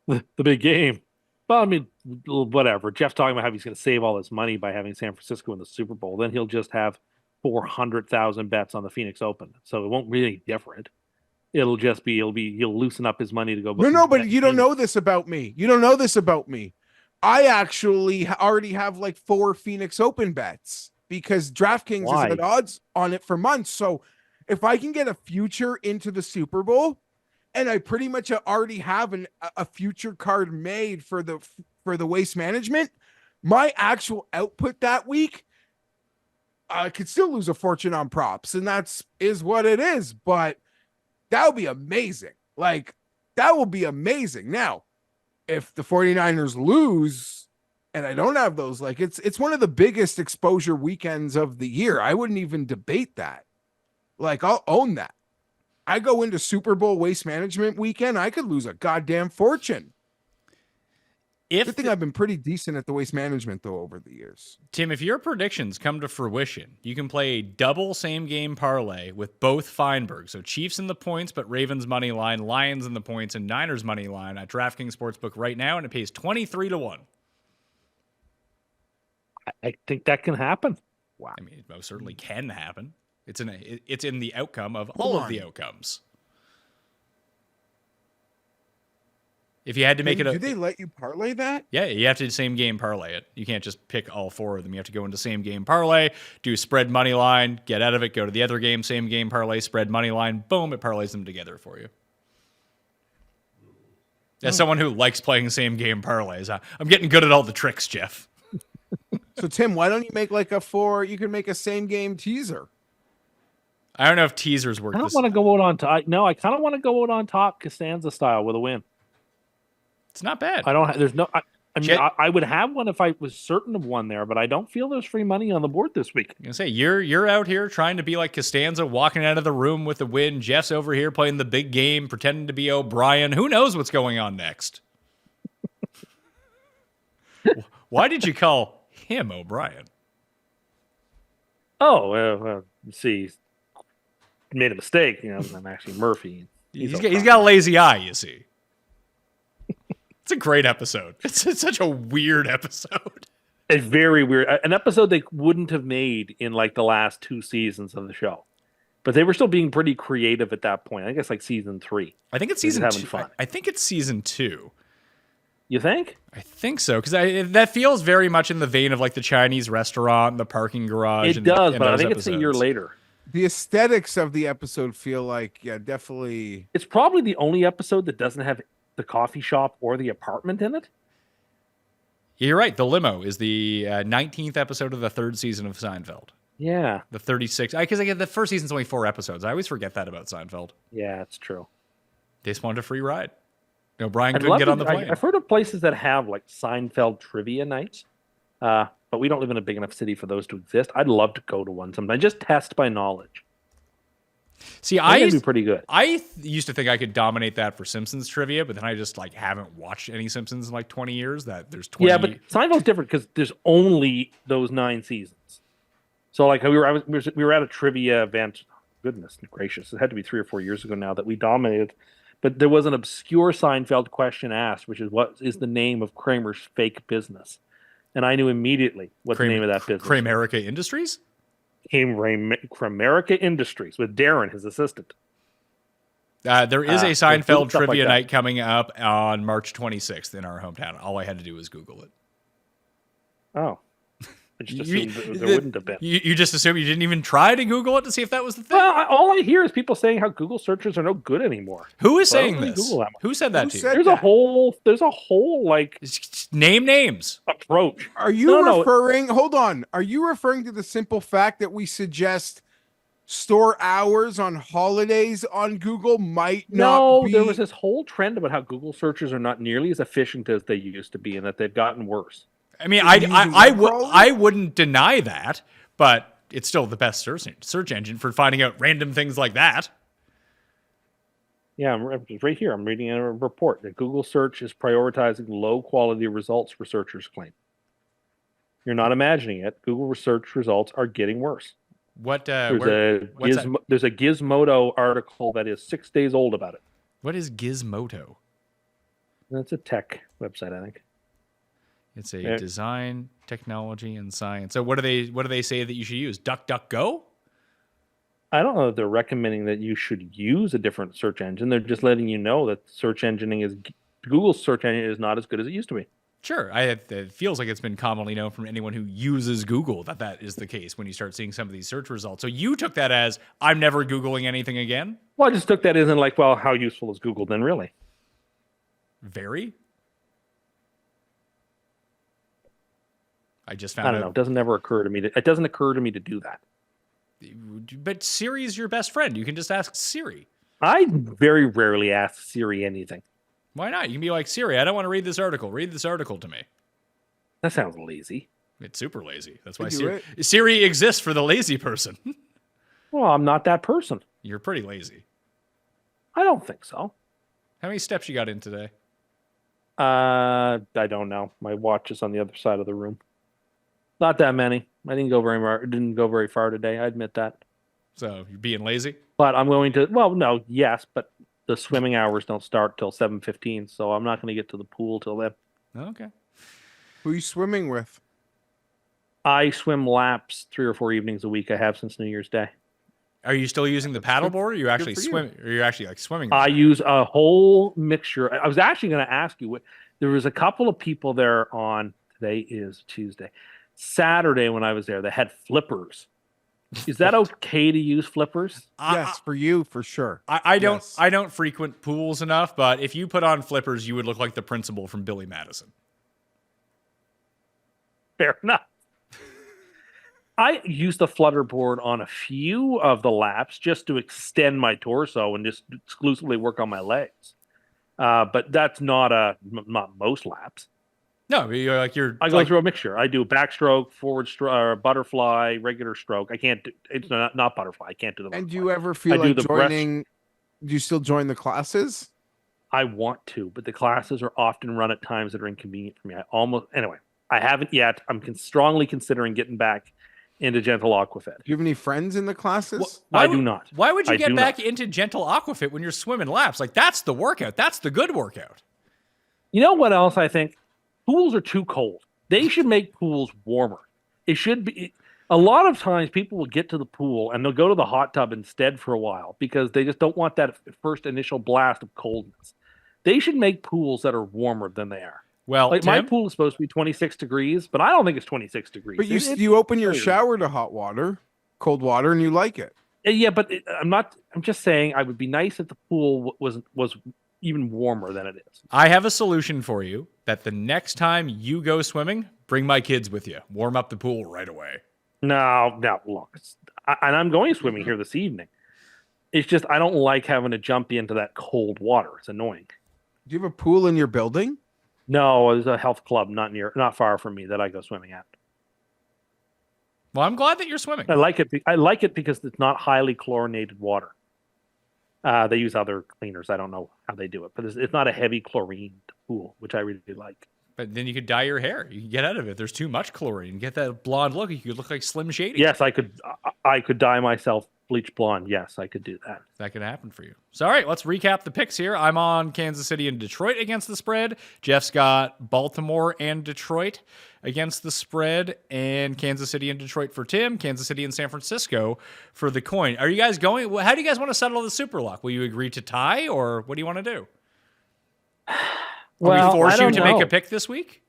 The big game. Well, whatever. Geoff's talking about how he's going to save all this money by having San Francisco in the Super Bowl. Then he'll just have 400,000 bets on the Phoenix Open. So it won't really be different. It'll just be, he'll loosen up his money to go. No, but you don't know this about me. You don't know this about me. I actually already have 4 Phoenix Open bets because DraftKings has had odds on it for months. So if I can get a future into the Super Bowl, and I pretty much already have a future card made for the waste management, my actual output that week, I could still lose a fortune on props, and is what it is. But that would be amazing. That will be amazing. Now, if the 49ers lose and I don't have those, it's one of the biggest exposure weekends of the year. I wouldn't even debate that. I'll own that. I go into Super Bowl waste management weekend, I could lose a goddamn fortune. Good thing I've been pretty decent at the waste management, though, over the years. Tim, if your predictions come to fruition, you can play a double same-game parlay with both Fienberg. So Chiefs in the points, but Ravens money line, Lions in the points, and Niners money line at DraftKings Sportsbook right now, and it pays 23-1. I think that can happen. Wow. I mean, it most certainly can happen. It's in the outcome of all of the outcomes. If you had to make do they let you parlay that? Yeah, you have to same game parlay it. You can't just pick all 4 of them. You have to go into same game parlay, do spread money line, get out of it, go to the other game, same game parlay, spread money line, boom, it parlays them together for you. As someone who likes playing same game parlays, I'm getting good at all the tricks, Geoff. So Tim, why don't you make you can make a same game teaser. I don't know if teasers work. I don't want to go out on top. No, I kind of want to go out on top Costanza style with a win. It's not bad. I don't. There's no. I mean, I would have one if I was certain of one there, but I don't feel there's free money on the board this week. I'm gonna say you're out here trying to be like Costanza, walking out of the room with the win. Jeff's over here playing the big game, pretending to be O'Brien. Who knows what's going on next? Why did you call him O'Brien? Oh, well, see, made a mistake. I'm actually Murphy. He's got a lazy eye, you see. It's a great episode. It's such a weird episode. It's very weird. An episode they wouldn't have made in like the last 2 seasons of the show. But they were still being pretty creative at that point. I guess like season 3. I think it's season 2. I think it's season 2. You think? I think so, because that feels very much in the vein of like the Chinese restaurant, the parking garage. It does, but I think it's a year later. The aesthetics of the episode feel like, yeah, definitely. It's probably the only episode that doesn't have the coffee shop or the apartment in it. You're right. The limo is the 19th episode of the 3rd season of Seinfeld. Yeah. The 36th. Because the first season's only 4 episodes. I always forget that about Seinfeld. Yeah, it's true. They just wanted a free ride. No, Brian couldn't get on the plane. I've heard of places that have like Seinfeld trivia nights, but we don't live in a big enough city for those to exist. I'd love to go to one sometime. Just test my knowledge. See, I'd be pretty good. I used to think I could dominate that for Simpsons trivia, but then I just like haven't watched any Simpsons in like 20 years. That there's 20. Yeah, but Seinfeld's different because there's only those 9 seasons. So like we were at a trivia event. Goodness gracious, it had to be 3 or 4 years ago now that we dominated. But there was an obscure Seinfeld question asked, which is what is the name of Kramer's fake business? And I knew immediately what the name of that business. Kramerica Industries? Kramerica Industries with Darren, his assistant. There is a Seinfeld trivia night coming up on March 26th in our hometown. All I had to do was Google it. Oh. I just assumed there wouldn't have been. You just assume you didn't even try to Google it to see if that was the thing? Well, all I hear is people saying how Google searches are no good anymore. Who is saying this? Who said that to you? There's a whole like name names approach. Are you referring? Hold on. Are you referring to the simple fact that we suggest store hours on holidays on Google might not be? There was this whole trend about how Google searches are not nearly as efficient as they used to be, and that they've gotten worse. I mean, I wouldn't deny that, but it's still the best search engine for finding out random things like that. Yeah, right here. I'm reading a report that Google search is prioritizing low-quality results, researchers claim. You're not imagining it. Google search results are getting worse. There's a Gizmodo article that is 6 days old about it. What is Gizmodo? That's a tech website, I think. It's a design, technology, and science. So what do they say that you should use? DuckDuckGo? I don't know if they're recommending that you should use a different search engine. They're just letting you know that Google's search engine is not as good as it used to be. Sure. It feels like it's been commonly known from anyone who uses Google that is the case when you start seeing some of these search results. So you took that as, I'm never Googling anything again? Well, I just took that as in like, well, how useful is Google then really? Very? I just found I don't know. It doesn't occur to me to do that. But Siri is your best friend. You can just ask Siri. I very rarely ask Siri anything. Why not? You can be like, Siri, I don't want to read this article. Read this article to me. That sounds lazy. It's super lazy. That's why Siri exists for the lazy person. Well, I'm not that person. You're pretty lazy. I don't think so. How many steps you got in today? I don't know. My watch is on the other side of the room. Not that many. I didn't go very far today. I admit that. So you're being lazy? But I'm going to. Well, no, yes, but the swimming hours don't start till 7:15, so I'm not going to get to the pool till then. Okay. Who are you swimming with? I swim laps 3 or 4 evenings a week. I have since New Year's Day. Are you still using the paddleboard, or are you actually swimming? Or you're actually like swimming? I use a whole mixture. I was actually going to ask you. There was a couple of people there on. Today is Tuesday. Saturday when I was there, they had flippers. Is that okay to use flippers? Yes, for you, for sure. I don't frequent pools enough, but if you put on flippers, you would look like the principal from Billy Madison. Fair enough. I used the flutterboard on a few of the laps just to extend my torso and just exclusively work on my legs. But that's not most laps. No, you're. I go through a mixture. I do backstroke, forward stroke, butterfly, regular stroke. I can't do it's not butterfly. I can't do the butterfly. And do you ever feel like joining? Do you still join the classes? I want to, but the classes are often run at times that are inconvenient for me. I haven't yet. I'm strongly considering getting back into gentle aquafit. Do you have any friends in the classes? I do not. Why would you get back into gentle aquafit when you're swimming laps? Like, that's the workout. That's the good workout. You know what else I think? Pools are too cold. They should make pools warmer. It should be. A lot of times people will get to the pool and they'll go to the hot tub instead for a while because they just don't want that first initial blast of coldness. They should make pools that are warmer than they are. Well, like my pool is supposed to be 26 degrees, but I don't think it's 26 degrees. But you open your shower to hot water, cold water, and you like it. Yeah, but I'm just saying I would be nice if the pool was even warmer than it is. I have a solution for you that the next time you go swimming, bring my kids with you. Warm up the pool right away. No, look. And I'm going swimming here this evening. It's just I don't like having to jump into that cold water. It's annoying. Do you have a pool in your building? No, there's a health club not far from me that I go swimming at. Well, I'm glad that you're swimming. I like it because it's not highly chlorinated water. They use other cleaners. I don't know how they do it, but it's not a heavy chlorine pool, which I really like. But then you could dye your hair. You can get out of it. There's too much chlorine. Get that blonde look. You could look like Slim Shady. Yes, I could dye myself bleach blonde. Yes, I could do that. That could happen for you. So, all right, let's recap the picks here. I'm on Kansas City and Detroit against the spread. Jeff's got Baltimore and Detroit against the spread, and Kansas City and Detroit for Tim, Kansas City and San Francisco for the coin. Are you guys going? How do you guys want to settle the Super Luck? Will you agree to tie, or what do you want to do? Will we force you to make a pick this week?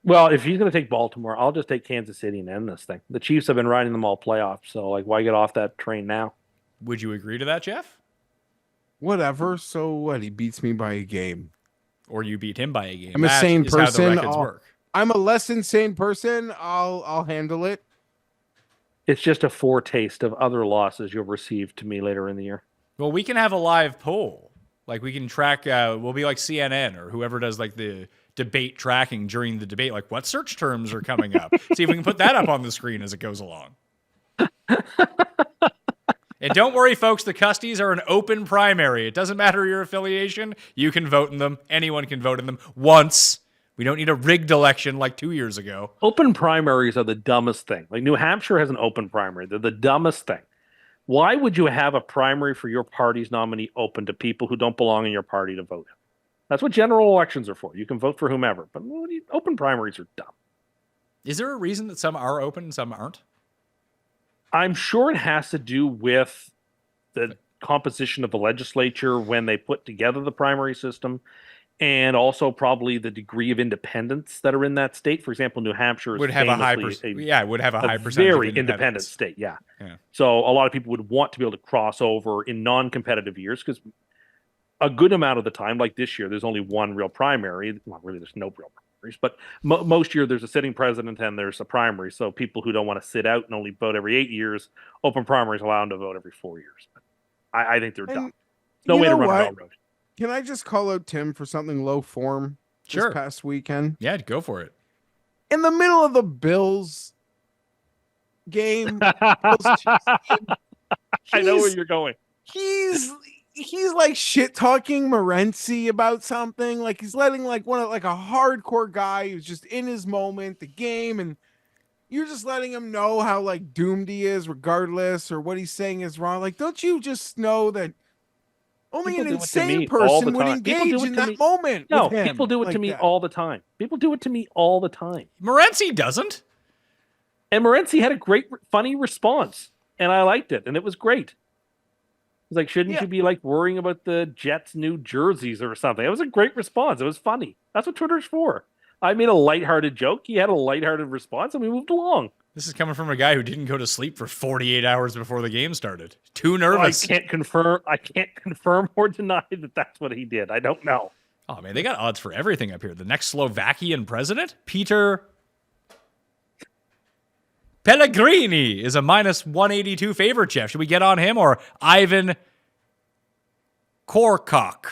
Well, if he's going to take Baltimore, I'll just take Kansas City and end this thing. The Chiefs have been riding them all playoffs, so why get off that train now? Would you agree to that, Geoff? Whatever. So what? He beats me by a game, or you beat him by a game. I'm a sane person. Work. I'm a less insane person. I'll handle it. It's just a foretaste of other losses you'll receive to me later in the year. Well, we can have a live poll. Like we can track. We'll be like CNN or whoever does like the debate tracking during the debate. Like what search terms are coming up? See if we can put that up on the screen as it goes along. And don't worry, folks. The Custys are an open primary. It doesn't matter your affiliation. You can vote in them. Anyone can vote in them once. We don't need a rigged election like 2 years ago. Open primaries are the dumbest thing. Like New Hampshire has an open primary. They're the dumbest thing. Why would you have a primary for your party's nominee open to people who don't belong in your party to vote? That's what general elections are for. You can vote for whomever, but open primaries are dumb. Is there a reason that some are open and some aren't? I'm sure it has to do with the composition of the legislature when they put together the primary system, and also probably the degree of independence that are in that state. For example, New Hampshire would have a high percentage. Yeah, it would have a high percentage. Very independent state. Yeah. So a lot of people would want to be able to cross over in non-competitive years because a good amount of the time, like this year, there's only one real primary. Well, really, there's no real primaries, but most year there's a sitting president and there's a primary. So people who don't want to sit out and only vote every 8 years, open primaries allow them to vote every 4 years. But I think they're dumb. No way to run a railroad. Can I just call out Tim for something low form this past weekend? Yeah, go for it. In the middle of the Bills game, I know where you're going. He's like shit talking Morency about something. Like he's letting like a hardcore guy who's just in his moment, the game, and you're just letting him know how like doomed he is, regardless, or what he's saying is wrong. Like, don't you just know that only an insane person would engage in that moment? No, people do it to me all the time. People do it to me all the time. Morency doesn't. And Morency had a great, funny response, and I liked it, and it was great. It's like, shouldn't you be like worrying about the Jets' new jerseys or something? It was a great response. It was funny. That's what Twitter's for. I made a lighthearted joke. He had a lighthearted response, and we moved along. This is coming from a guy who didn't go to sleep for 48 hours before the game started. Too nervous. I can't confirm or deny that that's what he did. I don't know. Oh, man, they got odds for everything up here. The next Slovakian president, Peter Pellegrini, is a minus 182 favorite, Jeff. Should we get on him or Ivan Korkok?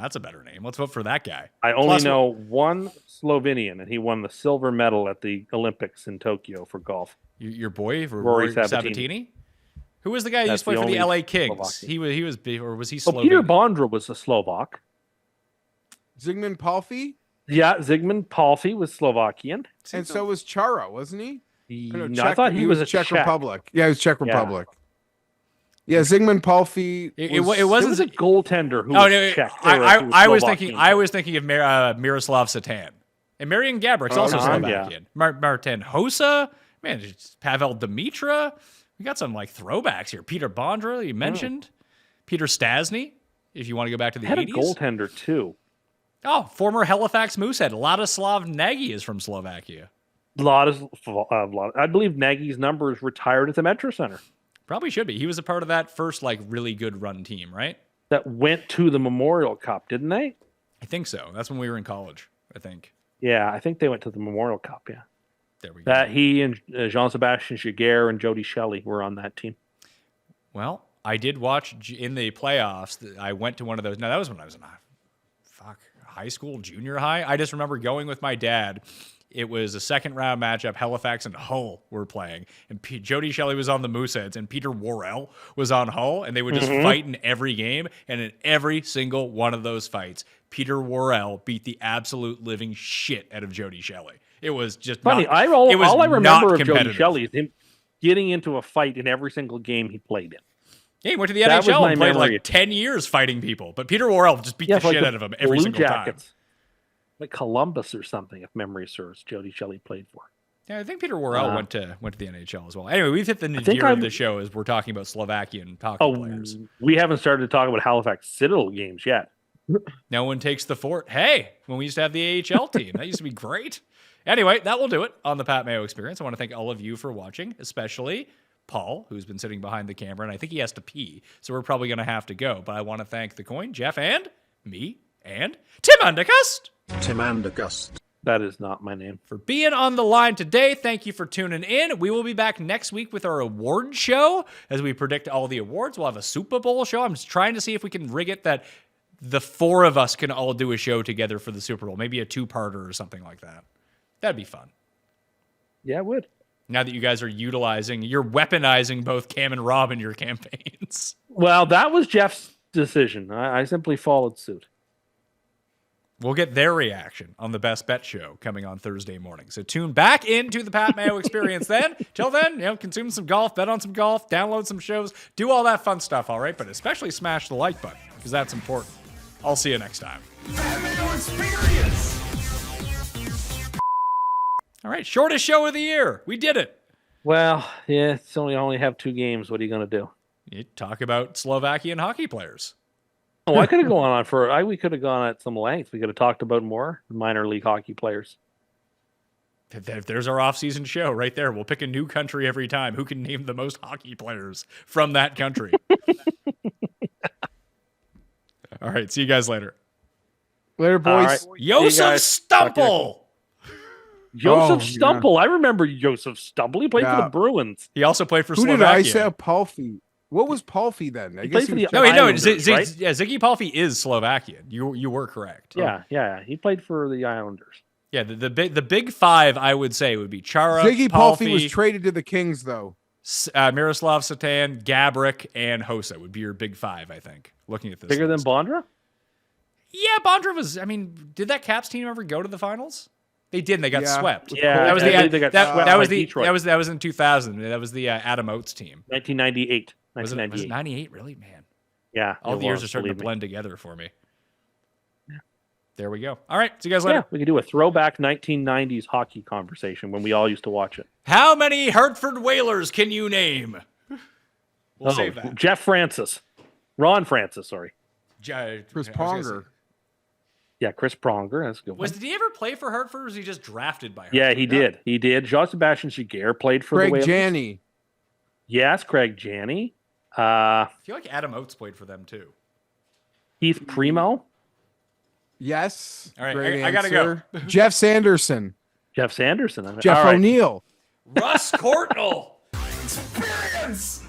That's a better name. Let's vote for that guy. I only Plus, know one Slovenian, and he won the silver medal at the Olympics in Tokyo for golf. Your boy, Rory Sabatini. Sabatini. Who was the guy who used to play for the LA Kings? He was, or was he Slovenian? Peter Bondra was a Slovak. Zygmunt Palfi? Yeah, Zygmunt Palfi was Slovakian. And so was Chara, wasn't he? I thought he was a Czech Czech. Republic. Yeah, he was Czech Republic. Yeah, Zygmunt Palfi. It wasn't a goaltender who was Czech. I was thinking of Miroslav Satan. And Marian Gabrik's also Slovakian. Martin Hossa, man, Pavel Dimitra. We got some like throwbacks here. Peter Bondra, you mentioned. Peter Stasny, if you want to go back to the 80s. Had a goaltender too. Oh, former Halifax Moosehead. Ladislav Nagy is from Slovakia. I believe Nagy's number is retired at the Metro Center. Probably should be. He was a part of that first like really good run team, right? That went to the Memorial Cup, didn't they? I think so. That's when we were in college, I think. Yeah, I think they went to the Memorial Cup, yeah. There we go. He and Jean-Sébastien Giguère and Jody Shelley were on that team. Well, I did watch in the playoffs. I went to one of those. No, that was when I was in high school, junior high. I just remember going with my dad. It was a second round matchup. Halifax and Hull were playing. And Jody Shelley was on the Mooseheads, and Peter Worrell was on Hull. And they would just fight in every game. And in every single one of those fights, Peter Worrell beat the absolute living shit out of Jody Shelley. It was just funny. All I remember of Jody Shelley is him getting into a fight in every single game he played in. Yeah, he went to the NHL and played like 10 years fighting people. But Peter Worrell just beat the shit out of him every single time. Like Columbus or something, if memory serves, Jody Shelley played for. Yeah, I think Peter Worrell went to the NHL as well. Anyway, we've hit the nadir of the show as we're talking about Slovakian hockey players. We haven't started to talk about Halifax Citadel games yet. No one takes the fort. Hey, when we used to have the AHL team, that used to be great. Anyway, that will do it on the Pat Mayo Experience. I want to thank all of you for watching, especially Paul, who's been sitting behind the camera, and I think he has to pee, so we're probably going to have to go. But I want to thank the coin, Geoff, and me, and Tim Undercust. Tim Undercust. That is not my name. For being on the line today, thank you for tuning in. We will be back next week with our award show as we predict all the awards. We'll have a Super Bowl show. I'm just trying to see if we can rig it that the four of us can all do a show together for the Super Bowl. Maybe a two-parter or something like that. That'd be fun. Yeah, it would. Now that you guys are you're weaponizing both Cam and Rob in your campaigns. Well, that was Jeff's decision. I simply followed suit. We'll get their reaction on the Best Bet show coming on Thursday morning. So tune back into the Pat Mayo Experience then. Till then, consume some golf, bet on some golf, download some shows, do all that fun stuff, all right? But especially smash the like button because that's important. I'll see you next time. Pat Mayo Experience. All right, shortest show of the year. We did it. Well, yeah, it's only have 2 games. What are you going to do? You talk about Slovakian hockey players. Oh, I could have gone on we could have gone at some length. We could have talked about more minor league hockey players. There's our off-season show right there. We'll pick a new country every time. Who can name the most hockey players from that country? All right, see you guys later. Later, boys. Right. Josef Stumple. Josef Stumple. I remember Josef Stumple. He played for the Bruins. He also played for Slovakia. Who did I say? Palfi. What was Palfi then? I guess he was Ziggy Palfi is Slovakian. You were correct. Yeah. He played for the Islanders. Yeah, the big five I would say would be Chara. Ziggy Palfi was traded to the Kings though. Miroslav Satan, Gabrick, and Hossa would be your big five, I think. Looking at this, bigger than Bondra. Yeah, Bondra was. I mean, did that Caps team ever go to the finals? They did. And they got swept. Yeah, that was Detroit. That was in 2000. That was the Adam Oates team. 1998. Was it 98? Really, man. Yeah, all the years are starting to blend together for me. Yeah. There we go. All right, see you guys later. Yeah, we could do a throwback 1990s hockey conversation when we all used to watch it. How many Hartford Whalers can you name? We'll save that. Jeff Francis, Ron Francis, sorry. Chris Pronger. Yeah, Chris Pronger. That's a good one. Did he ever play for Hartford, or was he just drafted by Hartford? Yeah, he did. He did. Jean-Sébastien Giguère played for Craig the Whalers. Janney. Yes, Craig Janney. I feel like Adam Oates played for them too. Keith Primo. Yes. All right, I gotta go. Jeff Sanderson. Jeff Sanderson. Jeff O'Neill. Russ Courtnall. Experience.